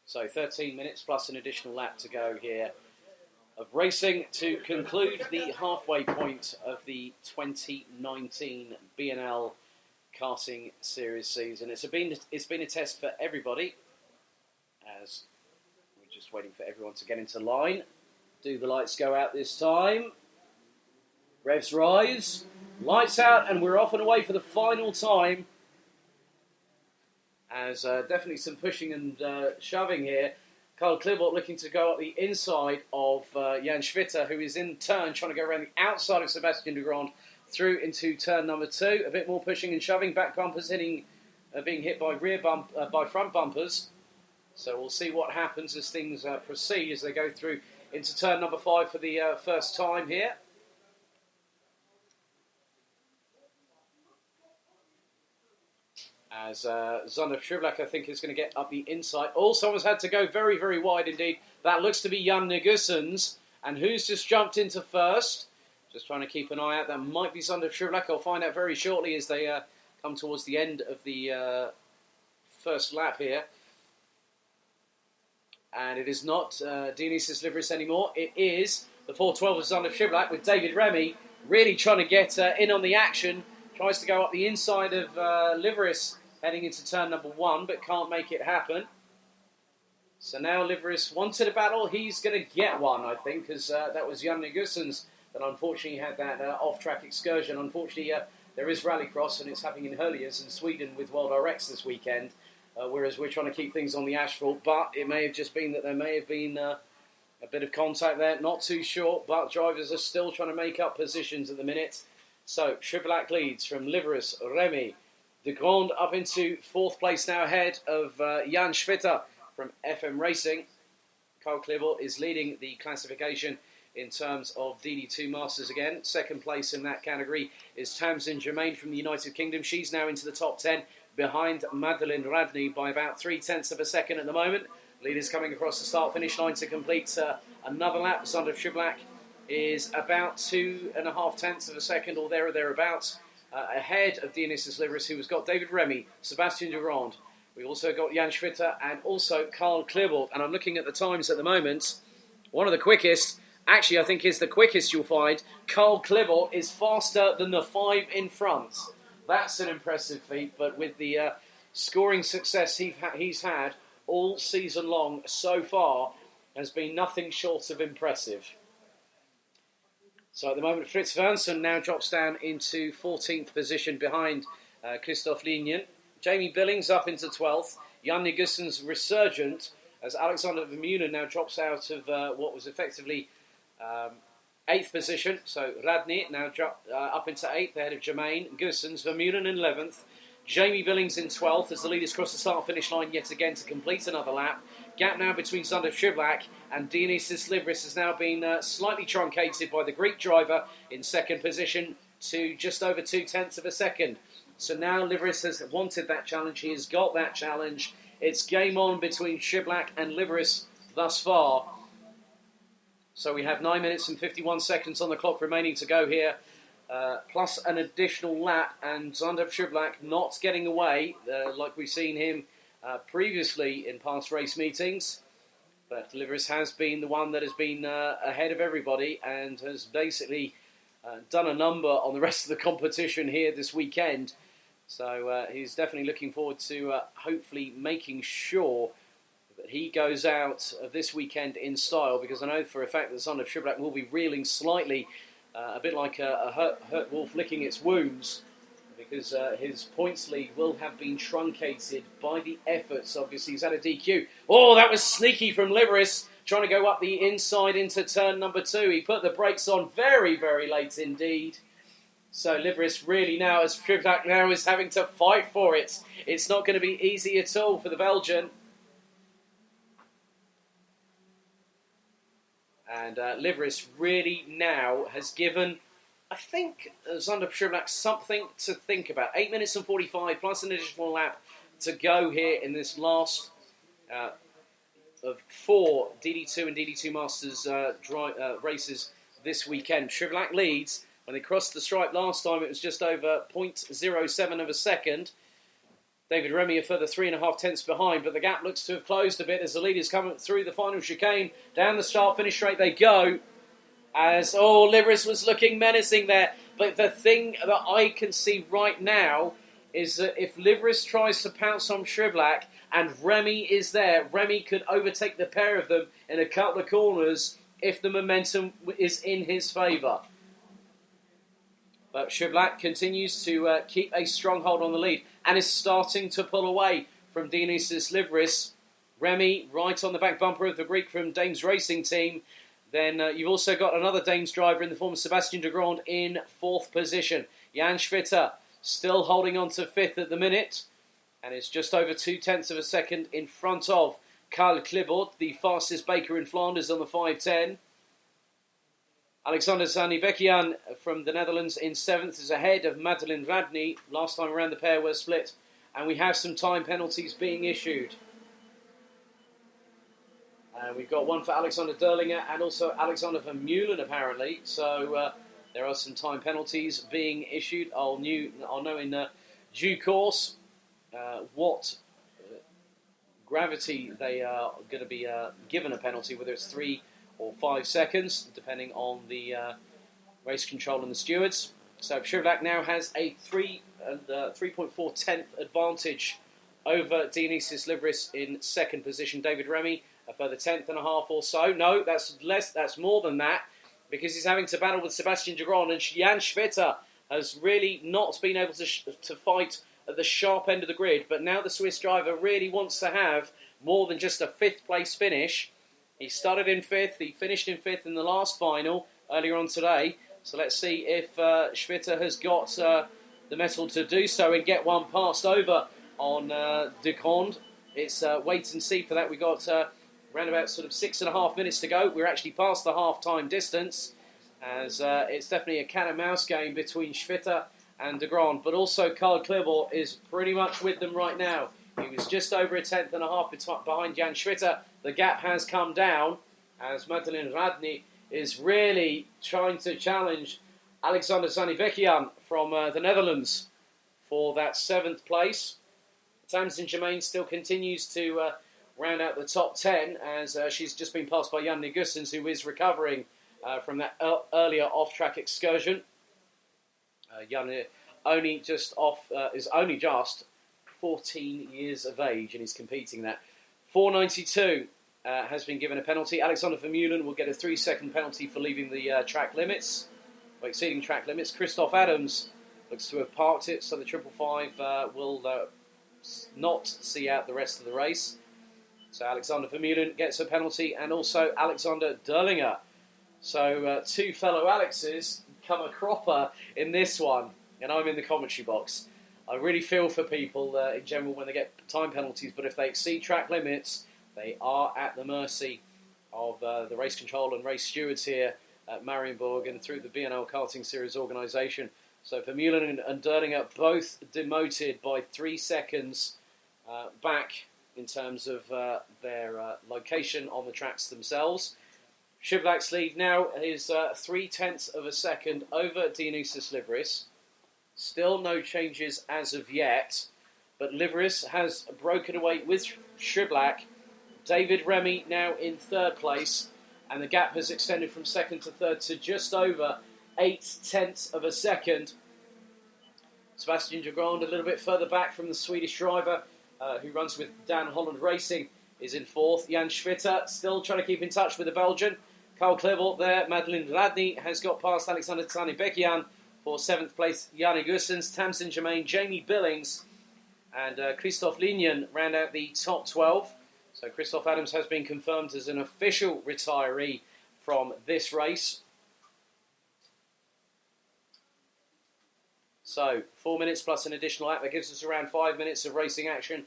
So 13 minutes plus an additional lap to go here of racing to conclude the halfway point of the 2019 BNL Karting Series season. It's been a test for everybody, as we're just waiting for everyone to get into line. Do the lights go out this time? Revs rise, lights out, and we're off and away for the final time. As definitely some pushing and shoving here. Karl Klilbort looking to go up the inside of Jan Schwitter, who is in turn trying to go around the outside of Sebastian de Grand through into turn number 2. A bit more pushing and shoving, back bumpers being hit by by front bumpers. So we'll see what happens as things proceed as they go through into turn number 5 for the first time here. As Zander Shrivlak, I think, is going to get up the inside. Oh, someone's had to go very, very wide indeed. That looks to be Jan Negussen's. And who's just jumped into first? Just trying to keep an eye out. That might be Zander Shrivlak. I'll find out very shortly as they come towards the end of the first lap here. And it is not Dionysus Livris anymore. It is the 412 of Zander Shrivlak with David Remy really trying to get in on the action. Tries to go up the inside of Livris heading into turn number 1, but can't make it happen. So now Livris wanted a battle. He's going to get one, I think, because that was Jan Negussen's that unfortunately had that off-track excursion. Unfortunately, there is rallycross, and it's happening in Hurliers in Sweden with World RX this weekend, whereas we're trying to keep things on the asphalt. But it may have just been that there may have been a bit of contact there, not too sure, but drivers are still trying to make up positions at the minute. So, Chevrolet leads from Liveris, Remy, De Grand up into 4th place now ahead of Jan Schwitter from FM Racing. Carl Klibble is leading the classification in terms of DD2 Masters again. 2nd place in that category is Tamsin Germain from the United Kingdom. She's now into the top 10 behind Madeleine Radney by about 0.3 of a second at the moment. Leaders coming across the start-finish line to complete another lap. Zander Schiblak is about 2.5 of a second or there or thereabouts ahead of Dionysius Liveris, who has got David Remy, Sebastian Durand. We also got Jan Schwitter and also Karl Klibble. And I'm looking at the times at the moment. One of the quickest, actually I think is the quickest you'll find. Karl Klibble is faster than the 5 in front. That's an impressive feat, but with the scoring success he's had all season long so far has been nothing short of impressive. So at the moment, Fritz Vanssen now drops down into 14th position behind Christoph Linien. Jamie Billings up into 12th. Jan Nigussen's resurgent as Alexander Vermeulen now drops out of what was effectively 8th position. So Radny now up into 8th ahead of Germain. Gussens, Vermeulen in 11th. Jamie Billings in 12th as the leaders cross the start-finish line yet again to complete another lap. Gap now between Zander Schiblak and Dionysius Liveris has now been slightly truncated by the Greek driver in 2nd position to just over 0.2 of a second. So now Liveris has wanted that challenge. He has got that challenge. It's game on between Schiblak and Liveris thus far. So we have 9 minutes and 51 seconds on the clock remaining to go here. Plus an additional lap, and Zander Schiblak not getting away like we've seen him previously in past race meetings. But Liveris has been the one that has been ahead of everybody and has basically done a number on the rest of the competition here this weekend. So he's definitely looking forward to hopefully making sure that he goes out of this weekend in style, because I know for a fact that Zander Schiblak will be reeling slightly, a bit like a hurt wolf licking its wounds, because his points lead will have been truncated by the efforts. Obviously, he's had a DQ. Oh, that was sneaky from Liveris, trying to go up the inside into turn number 2. He put the brakes on very, very late indeed. So Liveris really now, as Schiblak now is having to fight for it. It's not going to be easy at all for the Belgian. And Liveris really now has given, I think, Zander Schiblak something to think about. 8 minutes and 45 plus an additional lap to go here in this last of 4 DD2 and DD2 Masters races this weekend. Schiblak leads. When they crossed the stripe last time, it was just over 0.07 of a second. David Remy a further 3.5 behind, but the gap looks to have closed a bit as the leaders come through the final chicane. Down the start-finish straight they go. As, Liveris was looking menacing there. But the thing that I can see right now is that if Liveris tries to pounce on Schiblak and Remy is there, Remy could overtake the pair of them in a couple of corners if the momentum is in his favour. But Schiblak continues to keep a stronghold on the lead and is starting to pull away from Dionysius Liveris. Remy right on the back bumper of the Greek from Dames Racing Team. Then you've also got another Dames driver in the form of Sebastian de Grand in 4th position. Jan Schwitter still holding on to 5th at the minute and is just over 0.2 of a second in front of Karl Klibble, the fastest baker in Flanders on the 5:10. Alexander Zanibekian from the Netherlands in 7th is ahead of Madeleine Radny. Last time around the pair were split. And we have some time penalties being issued. And we've got one for Alexander Derlinger and also Alexander Vermeulen apparently. So there are some time penalties being issued. I'll know in due course what gravity they are going to be given a penalty, whether it's 3 or 5 seconds, depending on the race control and the stewards. So Schiblak now has a 3.4 advantage over Dionysius Liveris in 2nd position. David Remy a further 1.5 or so. No, that's less. That's more than that, because he's having to battle with Sebastian Degrand, and Jan Schwitter has really not been able to fight at the sharp end of the grid, but now the Swiss driver really wants to have more than just a 5th place finish. He started in 5th, he finished in 5th in the last final earlier on today, so let's see if Schwitter has got the mettle to do so and get one passed over on Degrand. It's wait and see for that. We've got around about sort of 6.5 minutes to go. We're actually past the half-time distance, as it's definitely a cat-and-mouse game between Schwitter and Degrand, but also Karl Kleber is pretty much with them right now. He was just over a 10th and a half behind Jan Schwitter. The gap has come down as Madeleine Radny is really trying to challenge Alexander Zanibekian from the Netherlands for that 7th place. Tamsin Germain still continues to round out the top 10 as she's just been passed by Jan Gussens, who is recovering from that earlier off-track excursion. Jan is only just 14 years of age and he's competing that. 492 has been given a penalty. Alexander Vermeulen will get a 3-second penalty for leaving the track limits, or exceeding track limits. Christoph Adams looks to have parked it, so the 555 will not see out the rest of the race. So Alexander Vermeulen gets a penalty, and also Alexander Derlinger. So 2 fellow Alexes come a cropper in this one, and I'm in the commentary box. I really feel for people in general when they get time penalties, but if they exceed track limits, they are at the mercy of the race control and race stewards here at Mariembourg and through the BNL Karting Series organisation. So Vermeulen and Derlinger both demoted by 3 seconds back in terms of their location on the tracks themselves. Schwiblak's lead now is 0.3 of a second over Dionysius Livris. Still no changes as of yet, but Livris has broken away with Schwiblak. David Remy now in 3rd place, and the gap has extended from 2nd to 3rd to just over 0.8 of a second. Sebastian Degrand a little bit further back from the Swedish driver, who runs with Dan Holland Racing, is in 4th. Jan Schwitter still trying to keep in touch with the Belgian. Karl Kleber there. Madeleine Radny has got past Alexander Zanibekian for 7th place. Yanni Gussens, Tamsin Germain, Jamie Billings and Christoph Linjen round out the top 12. So Christoph Adams has been confirmed as an official retiree from this race. So 4 minutes plus an additional lap. That gives us around 5 minutes of racing action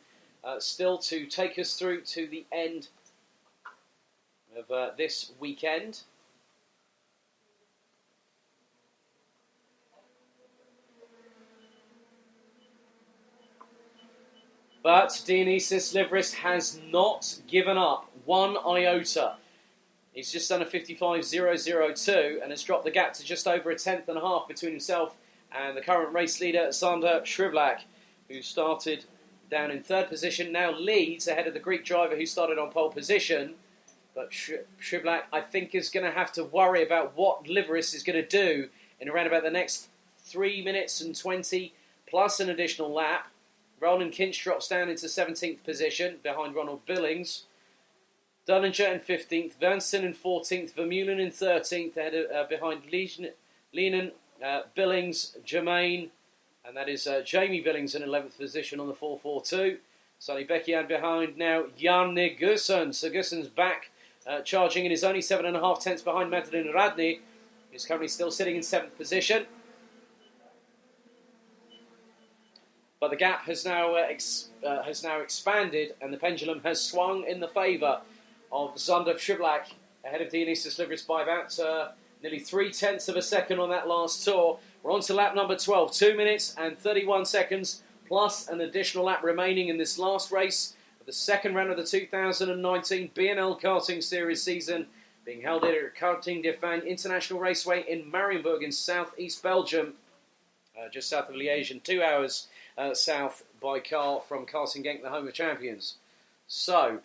still to take us through to the end of this weekend. But Dionysius Livris has not given up one iota. He's just done a 55.002 and has dropped the gap to just over 1.5 tenths between himself and the current race leader, Sander Schwiblak, who started down in 3rd position, now leads ahead of the Greek driver who started on pole position. But Schwiblak, I think, is going to have to worry about what Livris is going to do in around about the next 3 minutes and 20 plus an additional lap. Roland Kinch drops down into 17th position behind Ronald Billings. Dullinger in 15th, Vanson in 14th, Vermeulen in 13th, behind Lehnen, Billings, Germain, and that is Jamie Billings in 11th position on the 442. Zanibekian behind now Janne Gussens. So Gussens back charging and is only 7.5 tenths behind Madeleine Radny, who's currently still sitting in 7th position. But the gap has now expanded, and the pendulum has swung in the favour of Sander Schwiblak ahead of Dionysius Livris by about nearly 0.3 of a second on that last tour. We're on to lap number 12, 2 minutes and 31 seconds, plus an additional lap remaining in this last race of the second round of the 2019 BNL Karting Series season, being held here at Karting de Fagnes International Raceway in Mariembourg in south-east Belgium, just south of Liège, and 2 hours south by car from Karting Genk, the home of champions. So,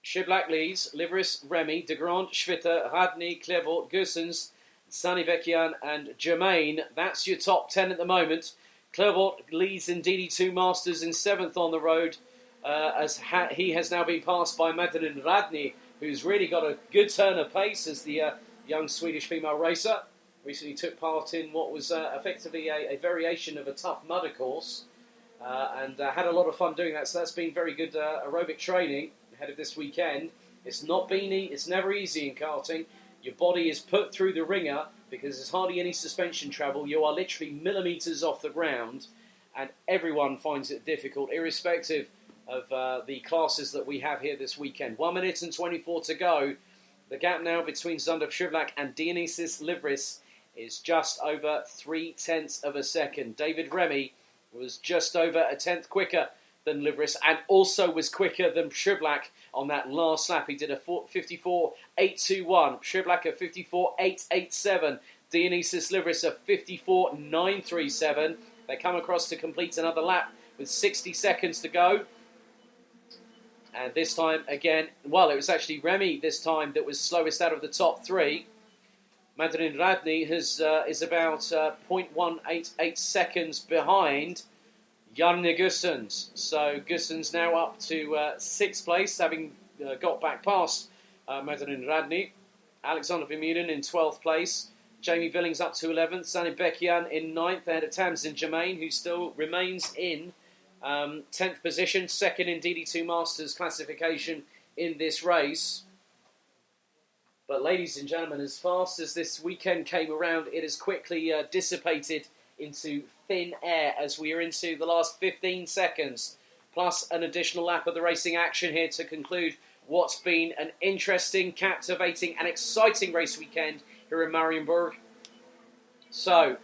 Schwiblak leads, Livris, Remy, Degrand, Schwitter, Radny, Kleber, Gussens, Zanibekian and Germain. That's your top 10 at the moment. Kleber leads in DD2 Masters in 7th on the road, as he has now been passed by Madeleine Radny, who's really got a good turn of pace as the young Swedish female racer. Recently took part in what was effectively a variation of a Tough Mudder course, and had a lot of fun doing that. So that's been very good aerobic training ahead of this weekend. It's never easy in karting. Your body is put through the ringer because there's hardly any suspension travel. You are literally millimetres off the ground, and everyone finds it difficult, irrespective of the classes that we have here this weekend. 1 minute and 24 to go. The gap now between Zandep Shrivlak and Dionysis Livris is just over 0.3 of a second. David Remy was just over a tenth quicker than Livris and also was quicker than Shrivlak on that last lap. He did a 54.821. Shrivlak a 54.887. Dionysis Livris a 54.937. They come across to complete another lap with 60 seconds to go. And this time, again, well, it was actually Remy this time that was slowest out of the top three. Madeleine Radny is about 0.188 seconds behind Jarne Gussens. So Gussens now up to 6th place, having got back past Madeleine Radny. Alexander Vermeulen in 12th place. Jamie Billings up to 11th. Zanny Bekian in 9th, ahead of Tamsin Germain, who still remains in 10th position, second in DD2 Masters classification in this race. But ladies and gentlemen, as fast as this weekend came around, it has quickly dissipated into thin air as we are into the last 15 seconds, plus an additional lap of the racing action here to conclude what's been an interesting, captivating and exciting race weekend here in Mariembourg. So,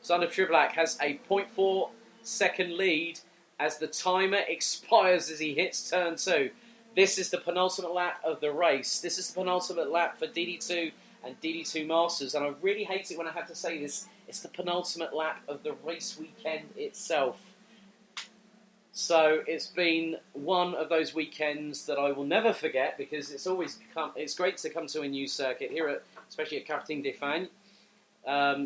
Zandep Shrivlak has a 0.4 second lead as the timer expires as he hits turn 2. This is the penultimate lap of the race. This is the penultimate lap for DD2 and DD2 Masters. And I really hate it when I have to say this. It's the penultimate lap of the race weekend itself. So it's been one of those weekends that I will never forget because it's great to come to a new circuit here, especially at Karting de Fagnes.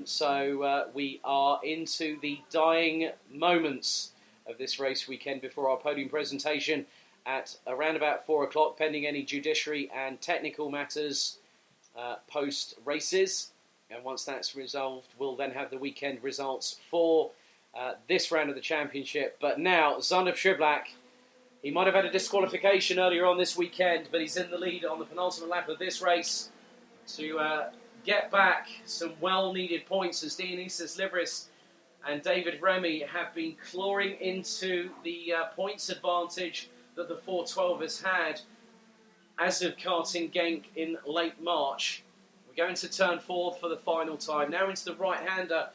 So we are into the dying moments of this race weekend before our podium presentation at around about 4 o'clock, pending any judiciary and technical matters post-races. And once that's resolved, we'll then have the weekend results for this round of the championship. But now, Zandep Shrivlak, he might have had a disqualification earlier on this weekend, but he's in the lead on the penultimate lap of this race to get back some well-needed points as Dionysis Livris and David Remy have been clawing into the points advantage that the 412 has had as of Karting Genk in late March. We're going to turn 4 for the final time. Now into the right-hander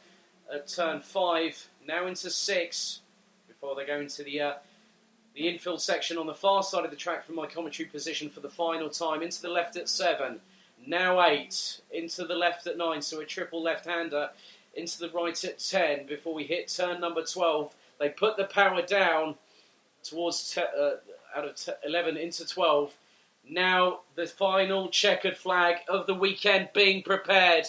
at turn 5. Now into 6 before they go into the infield section on the far side of the track from my commentary position for the final time. Into the left at 7. Now 8. Into the left at 9. So a triple left-hander. Into the right at 10 before we hit turn number 12. They put the power down towards out of 11 into 12. Now the final checkered flag of the weekend being prepared.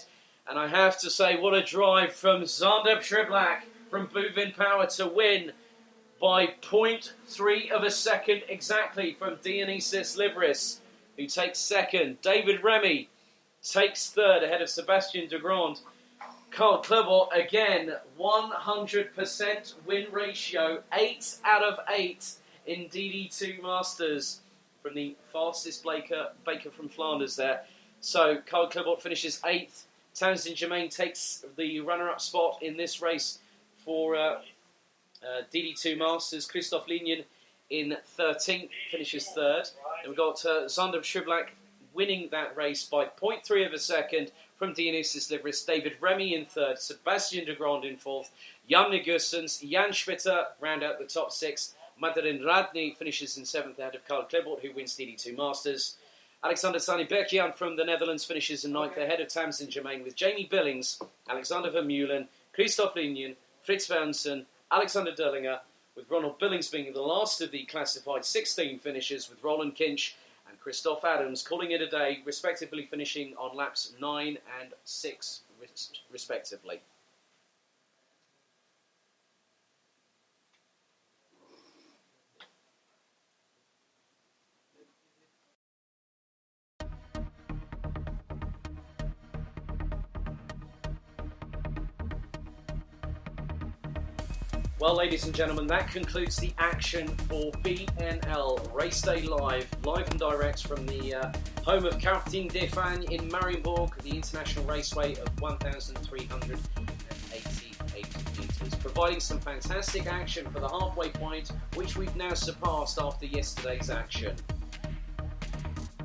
And I have to say, what a drive from Zandep Shrivlak from Bouvin Power to win by 0.3 of a second exactly from Dionysis Livris, who takes second. David Remy takes third ahead of Sebastian Degrand. Carl Klebot, again, 100% win ratio, 8 out of 8 in DD2 Masters from the fastest Baker from Flanders there. So Carl Klebot finishes 8th. Tamsin Germain takes the runner-up spot in this race for DD2 Masters. Christophe Lignon in 13th, finishes 3rd. And we've got Zandep Shrivlak winning that race by 0.3 of a second from Dionysis Livris. David Remy in 3rd, Sebastian Degrand in 4th, Jarne Gussens, Jan Schwitter round out the top 6. Madeleine Radny finishes in 7th ahead of Karl Klebot, who wins DD2 Masters. Alexander Zanny Bekian from the Netherlands finishes in 9th ahead of Tamsin Germain with Jamie Billings, Alexander Vermeulen, Christophe Lignon, Frits Wernsen, Alexander Derlinger, with Ronald Billings being the last of the classified 16 finishers, with Roland Kinch and Christophe Adams calling it a day, respectively finishing on laps 9 and 6, respectively. Well, ladies and gentlemen, that concludes the action for BNL Race Day Live and direct from the home of Karting de Fagnes in Mariembourg, the international raceway of 1,388 metres, providing some fantastic action for the halfway point, which we've now surpassed after yesterday's action.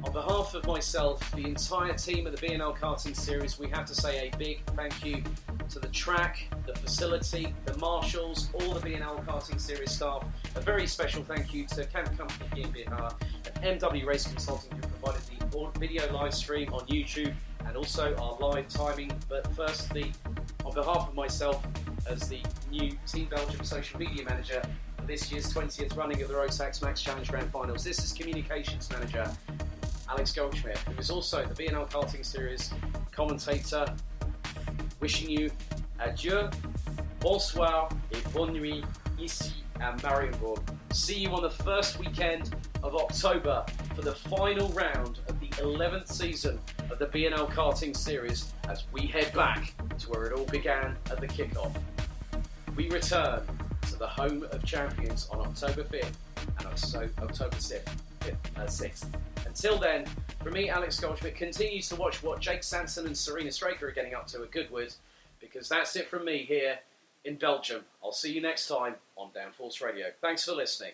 On behalf of myself, the entire team of the BNL Karting Series, we have to say a big thank you to the track, the facility, the marshals, all the BNL Karting Series staff. A very special thank you to Camp Company GmbH and MW Race Consulting, who provided the video live stream on YouTube and also our live timing. But firstly, on behalf of myself as the new Team Belgium social media manager for this year's 20th running of the Rotax Max Challenge Grand Finals, this is Communications Manager Alex Goldschmidt, who is also the BNL Karting Series commentator, wishing you adieu, bonsoir et bonne nuit ici at Mariembourg. See you on the first weekend of October for the final round of the 11th season of the BNL Karting Series as we head back to where it all began at the kickoff. We return to the home of champions on October 5th and also October 6th. Until then, from me, Alex Goldschmidt, continue to watch what Jake Sanson and Serena Straker are getting up to at Goodwood, because that's it from me here in Belgium. I'll see you next time on Downforce Radio. Thanks for listening.